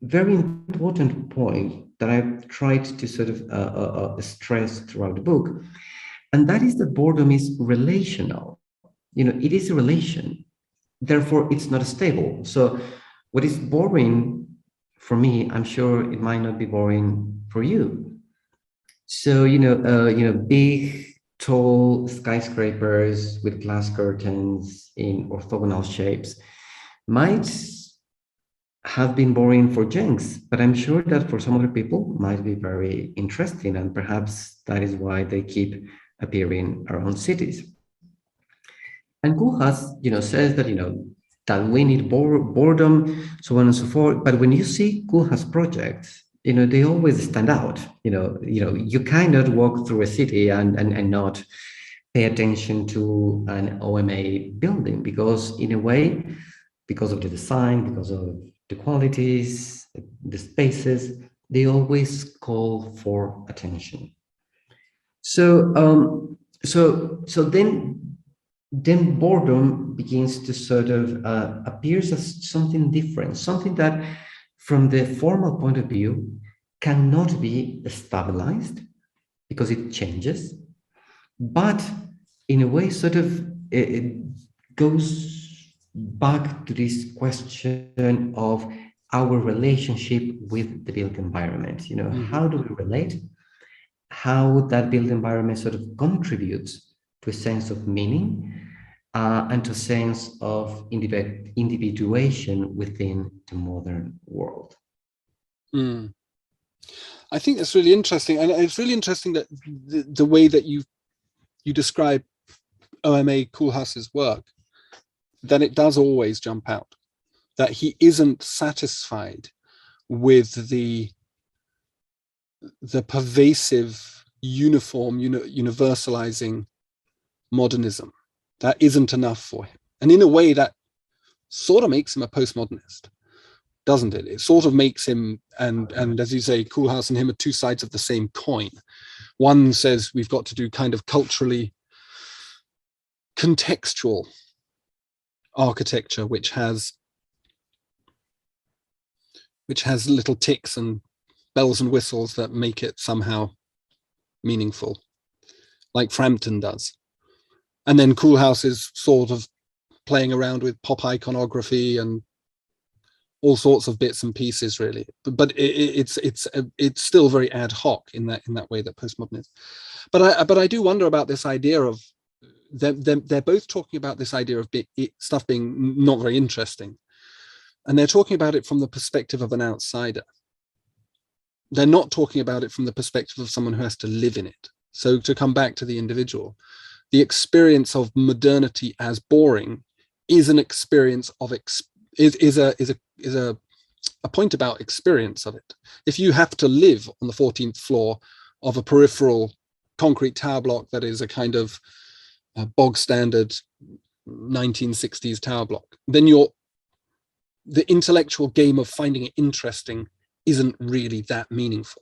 very important point that I've tried to sort of stress throughout the book, and that is that boredom is relational. It is a relation, therefore it's not stable. So what is boring for me, I'm sure it might not be boring for you. So big, tall skyscrapers with glass curtains in orthogonal shapes might have been boring for Jenks, but I'm sure that for some other people might be very interesting, and perhaps that is why they keep appearing around cities. And Koolhaas, says that that we need boredom, so on and so forth. But when you see Koolhaas projects, they always stand out. You cannot walk through a city and not pay attention to an OMA building, because in a way, because of the design, because of the qualities, the spaces, they always call for attention. So then boredom begins to sort of appears as something different, something that from the formal point of view cannot be stabilized because it changes, but in a way sort of it goes back to this question of our relationship with the built environment. How do we relate? How that built environment sort of contributes to a sense of meaning and to a sense of individuation within the modern world. I think that's really interesting, and it's really interesting that the way that you describe OMA Koolhaas's work, that it does always jump out, that he isn't satisfied with the pervasive, uniform, universalizing modernism. That isn't enough for him. And in a way that sort of makes him a postmodernist, doesn't it? It sort of makes him, and as you say, Koolhaas and him are two sides of the same coin. One says we've got to do kind of culturally contextual architecture, which has little ticks and bells and whistles that make it somehow meaningful, like Frampton does. And then Koolhaas is sort of playing around with pop iconography and all sorts of bits and pieces, really. But it's still very ad hoc in that way that postmodern is. But I do wonder about this idea of they're both talking about this idea of stuff being not very interesting, and they're talking about it from the perspective of an outsider. They're not talking about it from the perspective of someone who has to live in it. So to come back to the individual, the experience of modernity as boring is an experience of is a point about experience of it. If you have to live on the 14th floor of a peripheral concrete tower block that is a kind of bog standard 1960s tower block, then the intellectual game of finding it interesting isn't really that meaningful.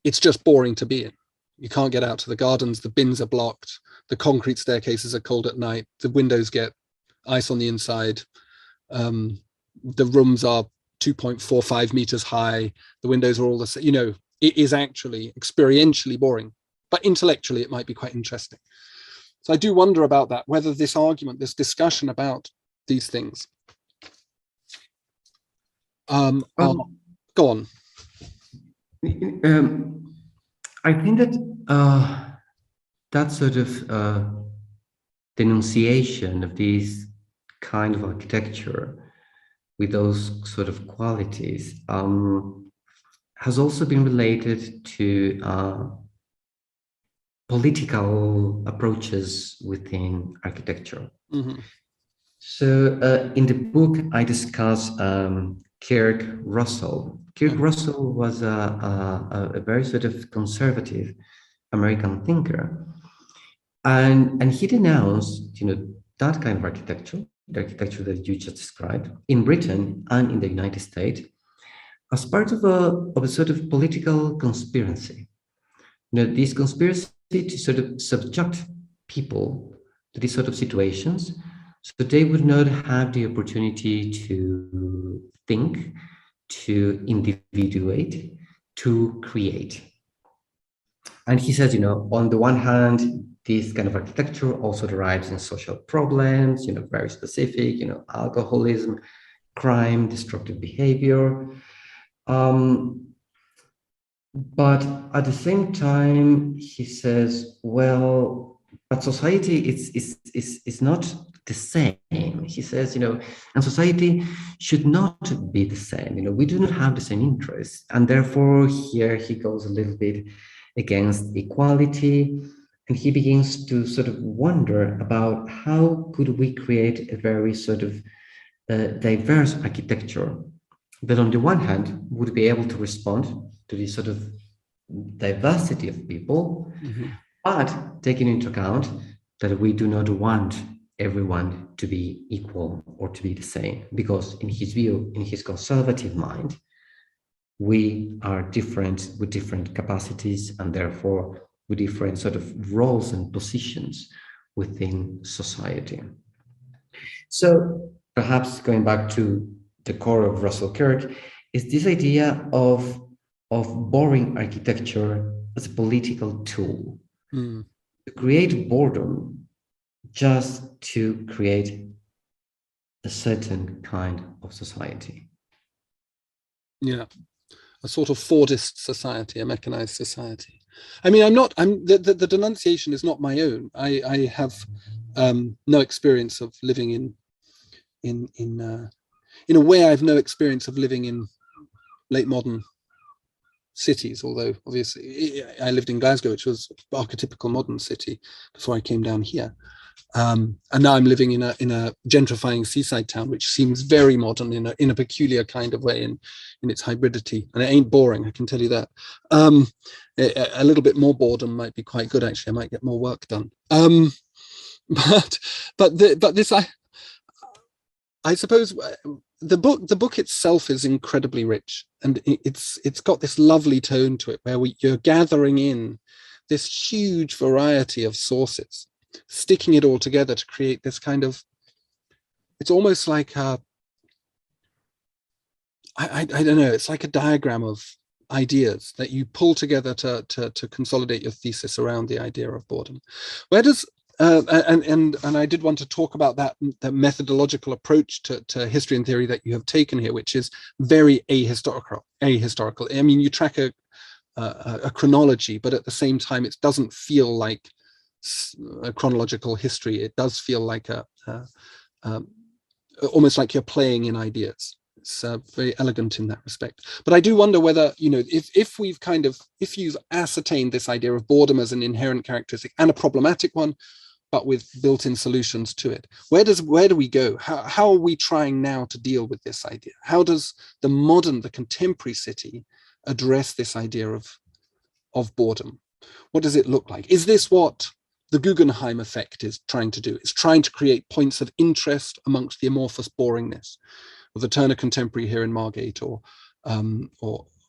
It's just boring to be in. You can't get out to the gardens, the bins are blocked, the concrete staircases are cold at night, the windows get ice on the inside, the rooms are 2.45 meters high, the windows are all the same. It is actually experientially boring, but intellectually it might be quite interesting. So I do wonder about that, whether this argument, this discussion about these things go on. I think that that sort of denunciation of this kind of architecture with those sort of qualities has also been related to political approaches within architecture. Mm-hmm. So in the book, I discuss Kirk Russell. Kirk Russell was a very sort of conservative American thinker, and he denounced, that kind of architecture, the architecture that you just described, in Britain and in the United States, as part of a sort of political conspiracy. This conspiracy to sort of subject people to these sort of situations, so they would not have the opportunity to think, to individuate, to create. And he says, on the one hand, this kind of architecture also derives in social problems, very specific, alcoholism, crime, destructive behavior. But at the same time, he says, well, but society is not the same. He says, and society should not be the same. We do not have the same interests. And therefore, here he goes a little bit against equality. And he begins to sort of wonder about how could we create a very sort of diverse architecture that on the one hand would be able to respond to this sort of diversity of people, but taking into account that we do not want everyone to be equal or to be the same, because in his view, in his conservative mind, we are different with different capacities and therefore with different sort of roles and positions within society. So perhaps going back to the core of Russell Kirk is this idea of boring architecture as a political tool to create boredom, just to create a certain kind of society. Yeah, a sort of Fordist society, a mechanized society. I mean, the denunciation is not my own. I have no experience of living in a way. I have no experience of living in late modern cities, although obviously I lived in Glasgow, which was an archetypical modern city before I came down here. And now I'm living in a gentrifying seaside town, which seems very modern in a peculiar kind of way in its hybridity. And it ain't boring, I can tell you that. A little bit more boredom might be quite good, actually. I might get more work done. But this, I suppose the book itself is incredibly rich, and it's got this lovely tone to it where you're gathering in this huge variety of sources, sticking it all together to create this kind of, it's almost like I don't know, it's like a diagram of ideas that you pull together to consolidate your thesis around the idea of boredom. Where does and I did want to talk about that methodological approach to history and theory that you have taken here, which is very ahistorical. I mean, you track a chronology, but at the same time, it doesn't feel like a chronological history. It does feel like almost like you're playing in ideas. It's very elegant in that respect. But I do wonder whether, if you've ascertained this idea of boredom as an inherent characteristic and a problematic one, but with built-in solutions to it, where do we go? How are we trying now to deal with this idea? How does the contemporary city address this idea of boredom? What does it look like? Is this what the Guggenheim effect is trying to do? It's trying to create points of interest amongst the amorphous boringness of the Turner Contemporary here in Margate,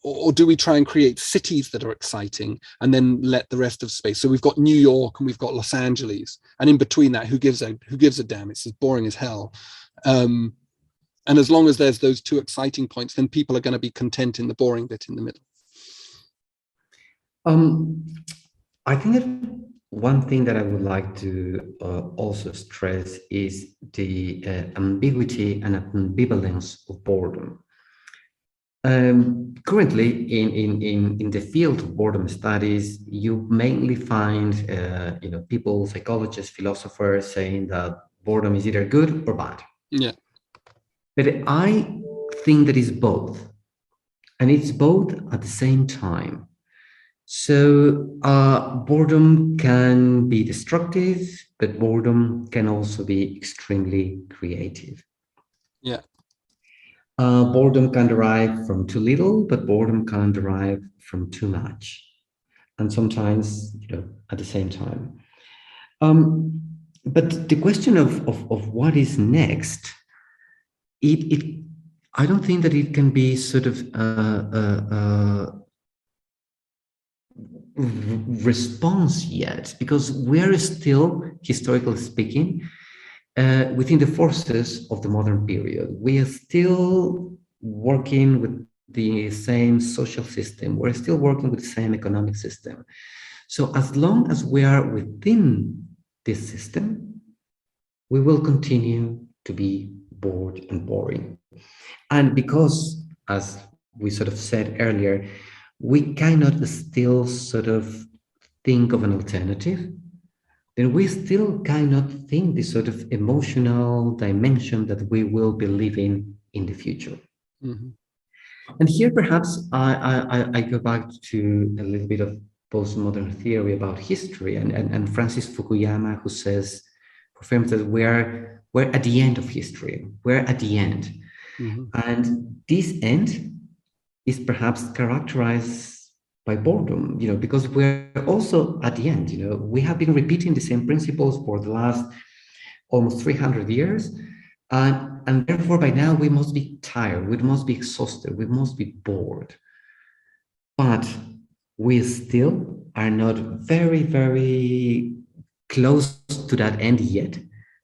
or do we try and create cities that are exciting and then let the rest of space? So we've got New York and we've got Los Angeles, and in between that, who gives a damn? It's as boring as hell. And as long as there's those two exciting points, then people are going to be content in the boring bit in the middle. I think that one thing that I would like to also stress is the ambiguity and ambivalence of boredom. Currently, in the field of boredom studies, you mainly find people, psychologists, philosophers saying that boredom is either good or bad. Yeah. But I think that it's both, and it's both at the same time. So boredom can be destructive, but boredom can also be extremely creative. Yeah. Boredom can derive from too little, but boredom can derive from too much, and sometimes, at the same time. But the question of what is next, I don't think that it can be sort of response yet, because we're still, historically speaking, within the forces of the modern period. We are still working with the same social system. We're still working with the same economic system. So as long as we are within this system, we will continue to be bored and boring. And because, as we sort of said earlier, we cannot still sort of think of an alternative, then we still cannot think this sort of emotional dimension that we will be living in the future. Mm-hmm. And here perhaps I go back to a little bit of postmodern theory about history, and Francis Fukuyama, who says, confirms that we're at the end of history. We're at the end. Mm-hmm. And this end is perhaps characterized by boredom, because we're also at the end. We have been repeating the same principles for the last almost 300 years. And therefore, by now, we must be tired, we must be exhausted, we must be bored. But we still are not very, very close to that end yet,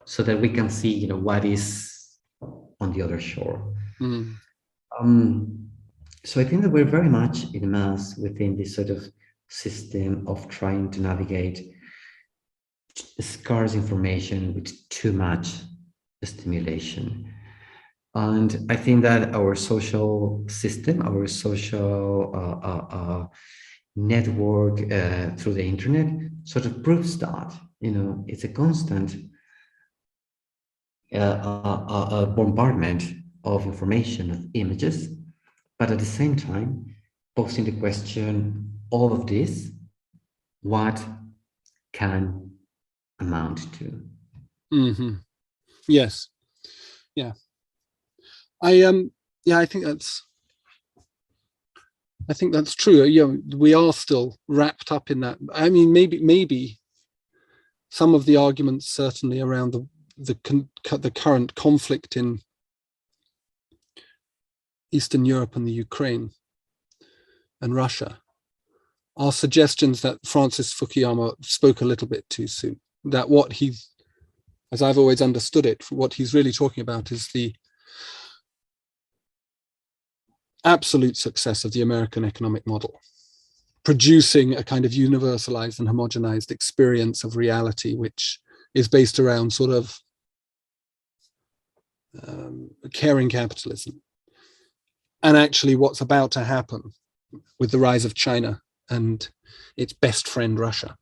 so that we can see, what is on the other shore. So I think that we're very much immersed within this sort of system of trying to navigate scarce information with too much stimulation. And I think that our social system, our social network through the internet sort of proves that, it's a constant bombardment of information, of images, but at the same time, posing the question, all of this, what can amount to? Mm-hmm. Yes. Yeah. I think that's true. We are still wrapped up in that. I mean, maybe some of the arguments certainly around the current conflict in Eastern Europe and the Ukraine and Russia are suggestions that Francis Fukuyama spoke a little bit too soon. That what he's, as I've always understood it, what he's really talking about is the absolute success of the American economic model, producing a kind of universalized and homogenized experience of reality, which is based around sort of caring capitalism. And actually what's about to happen with the rise of China and its best friend Russia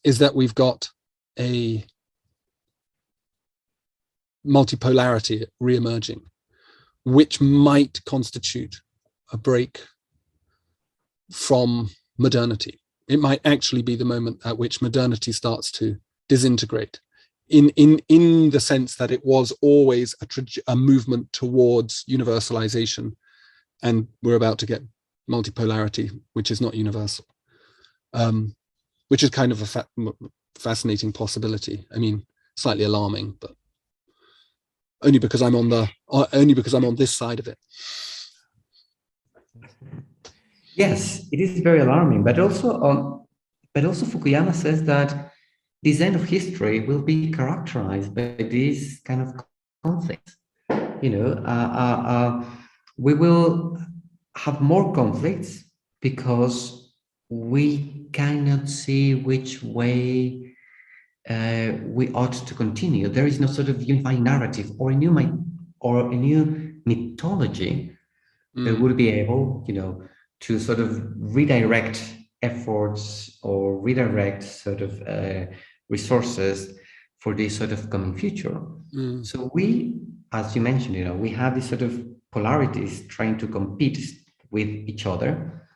is that we've got a multipolarity re-emerging, which might constitute a break from modernity. It might actually be the moment at which modernity starts to disintegrate in the sense that it was always a movement towards universalization, and we're about to get multipolarity, which is not universal, which is kind of a fascinating possibility. I mean, slightly alarming, but only because I'm on this side of it. Yes, it is very alarming, but also Fukuyama says that this end of history will be characterized by this kind of conflict. We will have more conflicts because we cannot see which way we ought to continue. There is no sort of unifying narrative or a new mythology that would be able, to sort of redirect efforts or redirect sort of resources for this sort of coming future. So we, as you mentioned, we have these sort of polarities trying to compete with each other,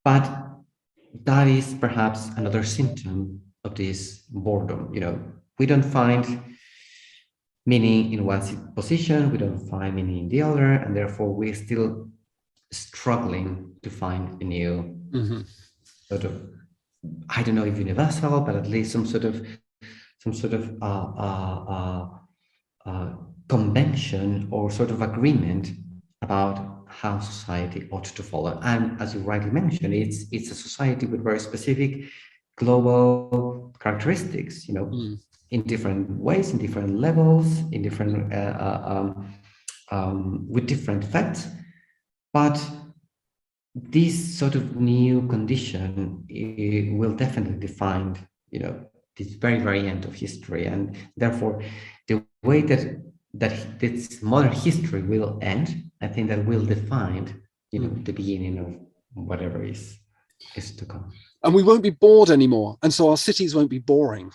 but that is perhaps another symptom of this boredom. We don't find meaning in one position, we don't find meaning in the other, and therefore we're still struggling to find a new sort of, I don't know if universal, but at least some sort of convention or sort of agreement about how society ought to follow. And as you rightly mentioned, it's a society with very specific global characteristics, in different ways, in different levels, in different with different effects. But this sort of new condition will definitely define, this very, very end of history, and therefore the way that this modern history will end, I think that will define, the beginning of whatever is to come. And we won't be bored anymore, and so our cities won't be boring,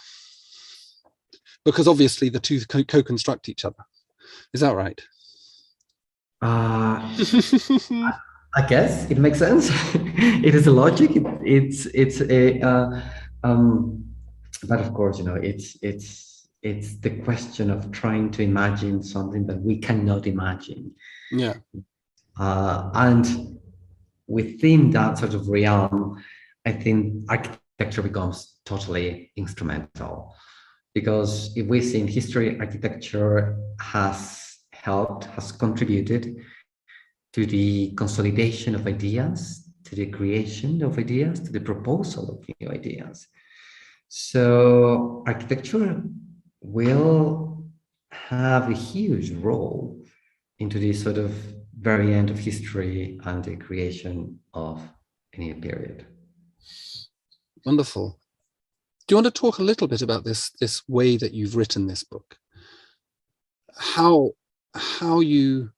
because obviously the two co-construct each other. Is that right? I guess it makes sense. It is a logic. It's a but of course, it's the question of trying to imagine something that we cannot imagine. Yeah. And within that sort of realm, I think architecture becomes totally instrumental, because if we see in history, architecture has helped, has contributed to the consolidation of ideas, to the creation of ideas, to the proposal of new ideas. So architecture will have a huge role into this sort of very end of history and the creation of a new period. Wonderful. Do you want to talk a little bit about this way that you've written this book? How you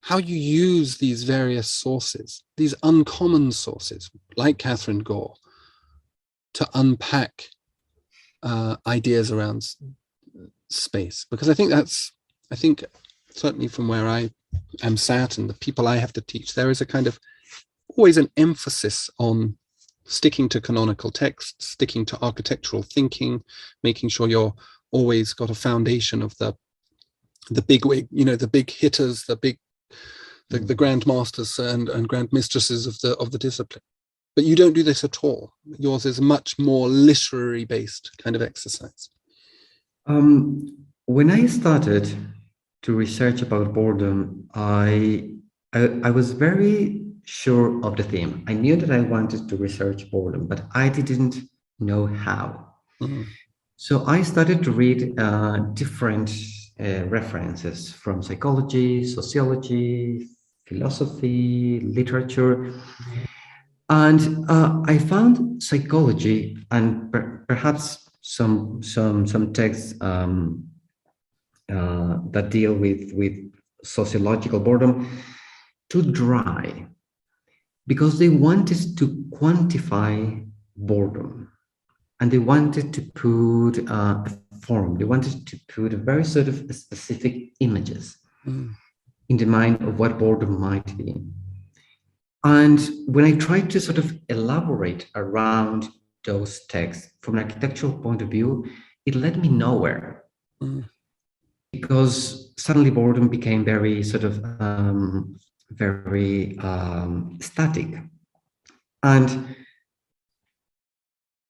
use these various sources, these uncommon sources, like Catherine Gore, to unpack ideas around space? Because I think certainly from where I am sat and the people I have to teach, there is a kind of always an emphasis on sticking to canonical texts, sticking to architectural thinking, making sure you're always got a foundation of the big wig, the big hitters, the grandmasters and grand mistresses of the discipline. But you don't do this at all. Yours is a much more literary based kind of exercise. When I started to research about boredom, I was very sure of the theme. I knew that I wanted to research boredom, but I didn't know how. So I started to read different references from psychology, sociology, philosophy, literature. And I found psychology and perhaps some texts that deal with sociological boredom too dry, because they wanted to quantify boredom, and they wanted to put a form. They wanted to put a very sort of specific images in the mind of what boredom might be. And when I tried to sort of elaborate around those texts from an architectural point of view, it led me nowhere. Because suddenly boredom became very sort of very static. And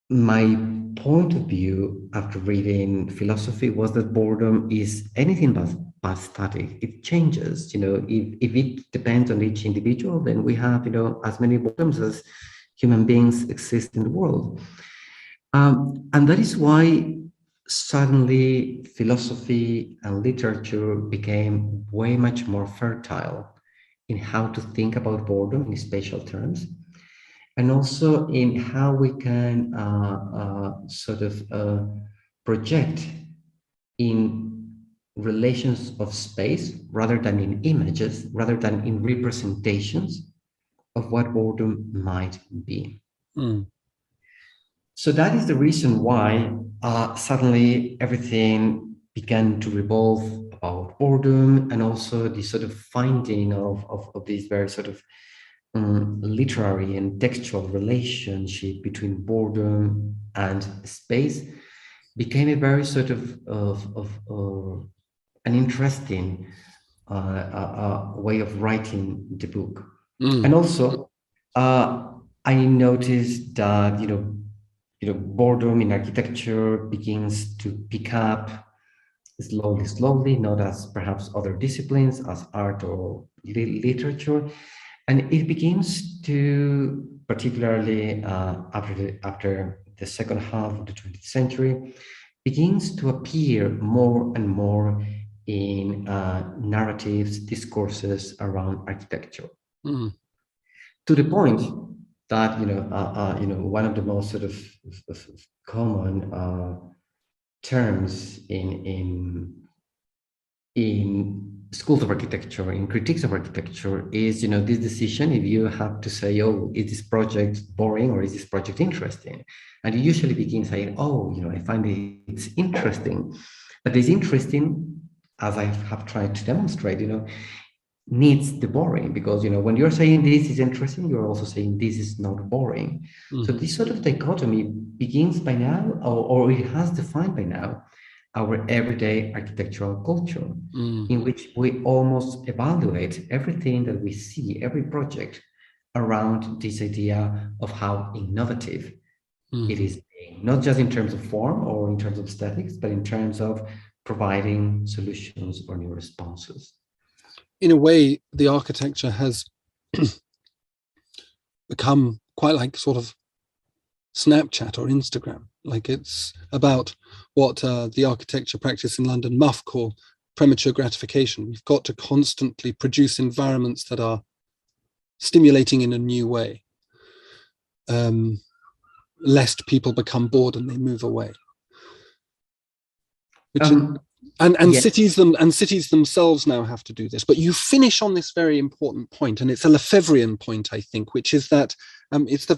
my point of view after reading philosophy was that boredom is anything but static. It changes. If it depends on each individual, then we have as many boredoms as human beings exist in the world. And that is why suddenly philosophy and literature became way much more fertile in how to think about boredom in spatial terms, and also in how we can sort of project in relations of space rather than in images, rather than in representations of what boredom might be. So that is the reason why suddenly everything began to revolve about boredom, and also the sort of finding of this very sort of literary and textual relationship between boredom and space became a very sort of an interesting way of writing the book. And also, I noticed that boredom in architecture begins to pick up slowly, not as perhaps other disciplines, as art or literature, and it begins to, particularly after the second half of the 20th century, begins to appear more and more in narratives, discourses around architecture, to the point that one of the most sort of common terms in schools of architecture, in critiques of architecture, is this decision if you have to say, oh, is this project boring or is this project interesting? And you usually begin saying, oh, I find it's interesting. But this interesting, as I have tried to demonstrate, needs the boring, because when you're saying this is interesting, you're also saying this is not boring. So this sort of dichotomy begins by now, or it has defined by now, our everyday architectural culture, in which we almost evaluate everything that we see, every project, around this idea of how innovative it is being, not just in terms of form or in terms of aesthetics, but in terms of providing solutions or new responses. In a way, the architecture has become quite like sort of Snapchat or Instagram. Like, it's about what the architecture practice in London, MUF, call premature gratification. We've got to constantly produce environments that are stimulating in a new way, lest people become bored and they move away. Which yes. cities themselves now have to do this. But you finish on this very important point, and it's a Lefebvrean point, I think, which is that it's the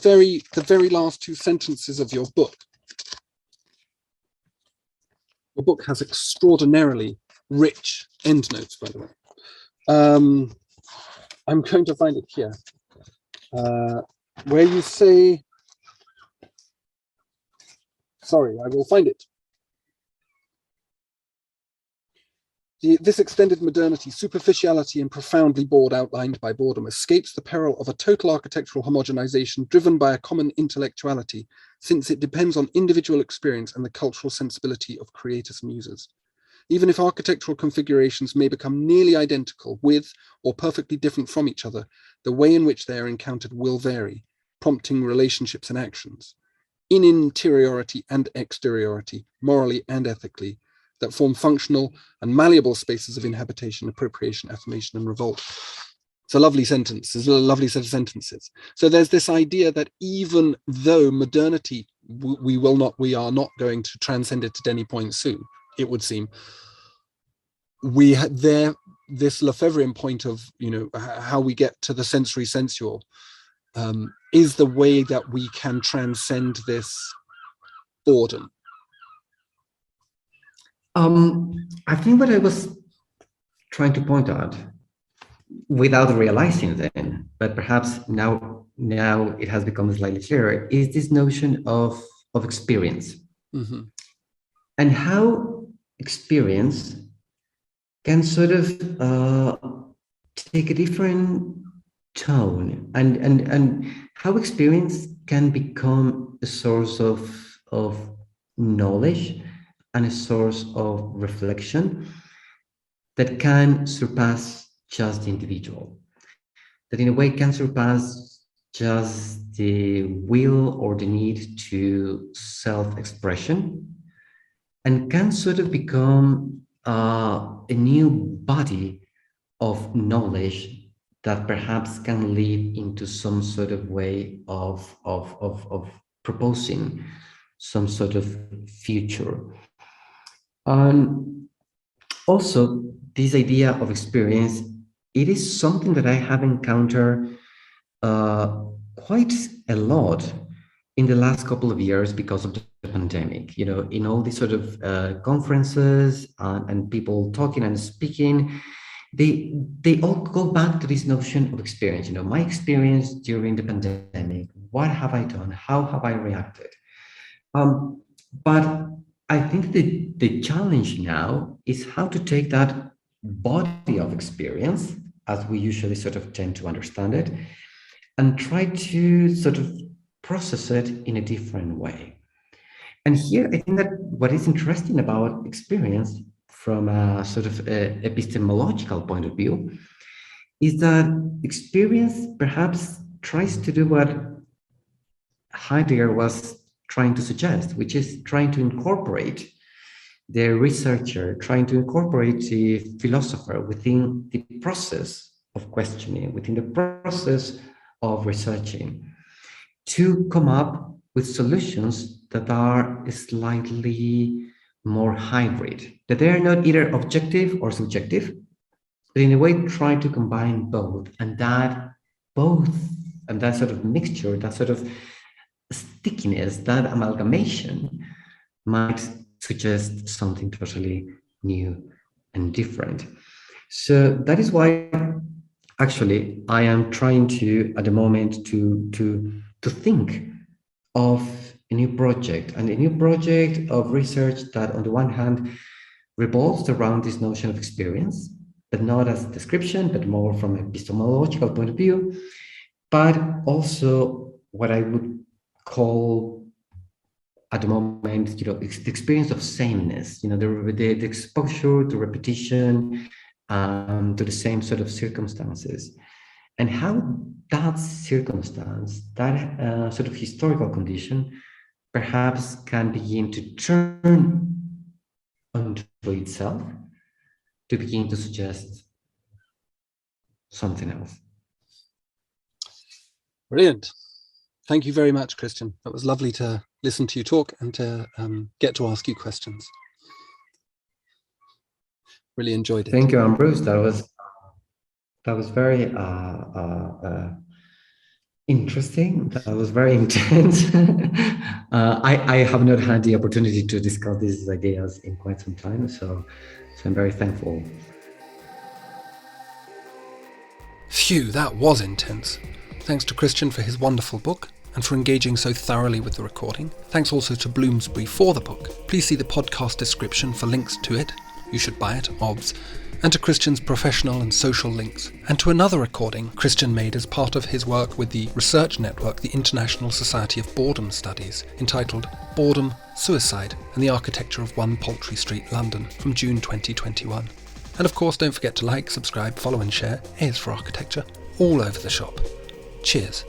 very last two sentences of your book. The book has extraordinarily rich endnotes, by the way. I'm going to find it here, where you say, sorry, I will find it. This extended modernity, superficiality, and profoundly bored, outlined by boredom, escapes the peril of a total architectural homogenization driven by a common intellectuality, since it depends on individual experience and the cultural sensibility of creators and users. Even if architectural configurations may become nearly identical with or perfectly different from each other, the way in which they are encountered will vary, prompting relationships and actions, in interiority and exteriority, morally and ethically, that form functional and malleable spaces of inhabitation, appropriation, affirmation, and revolt. It's a lovely sentence. It's a lovely set of sentences. So there's this idea that even though modernity, we are not going to transcend it at any point soon, it would seem, this Lefebvrean point of, how we get to the sensory sensual is the way that we can transcend this boredom. I think what I was trying to point out, without realizing then, but perhaps now it has become slightly clearer, is this notion of experience, and how experience can sort of take a different tone, and how experience can become a source of knowledge and a source of reflection that can surpass just the individual, that in a way can surpass just the will or the need to self-expression, and can sort of become a new body of knowledge that perhaps can lead into some sort of way of proposing some sort of future. Also, this idea of experience, it is something that I have encountered quite a lot in the last couple of years because of the pandemic. In all these sort of conferences and people talking and speaking, they all go back to this notion of experience. My experience during the pandemic, what have I done? How have I reacted? But I think the challenge now is how to take that body of experience, as we usually sort of tend to understand it, and try to sort of process it in a different way. And here, I think that what is interesting about experience from a sort of epistemological point of view is that experience perhaps tries to do what Heidegger was trying to suggest, which is trying to incorporate the researcher, trying to incorporate the philosopher within the process of questioning, within the process of researching, to come up with solutions that are slightly more hybrid, that they are not either objective or subjective, but in a way try to combine both, and that sort of mixture, that sort of stickiness, that amalgamation might suggest something totally new and different. So that is why actually I am trying to, at the moment, to think of a new project, and a new project of research that on the one hand revolves around this notion of experience, but not as a description, but more from an epistemological point of view, but also what I would call at the moment, the experience of sameness, the exposure to repetition, to the same sort of circumstances, and how that circumstance, that sort of historical condition, perhaps can begin to turn onto itself to begin to suggest something else. Brilliant. Thank you very much, Christian. That was lovely to listen to you talk and to get to ask you questions. Really enjoyed it. Thank you, Ambrose. That was very interesting. That was very intense. I have not had the opportunity to discuss these ideas in quite some time, so I'm very thankful. Phew, that was intense. Thanks to Christian for his wonderful book and for engaging so thoroughly with the recording. Thanks also to Bloomsbury for the book. Please see the podcast description for links to it. You should buy it, obs. And to Christian's professional and social links. And to another recording Christian made as part of his work with the research network, the International Society of Boredom Studies, entitled Boredom, Suicide and the Architecture of 1 Poultry Street, London, from June 2021. And of course, don't forget to like, subscribe, follow and share A is for Architecture all over the shop. Cheers.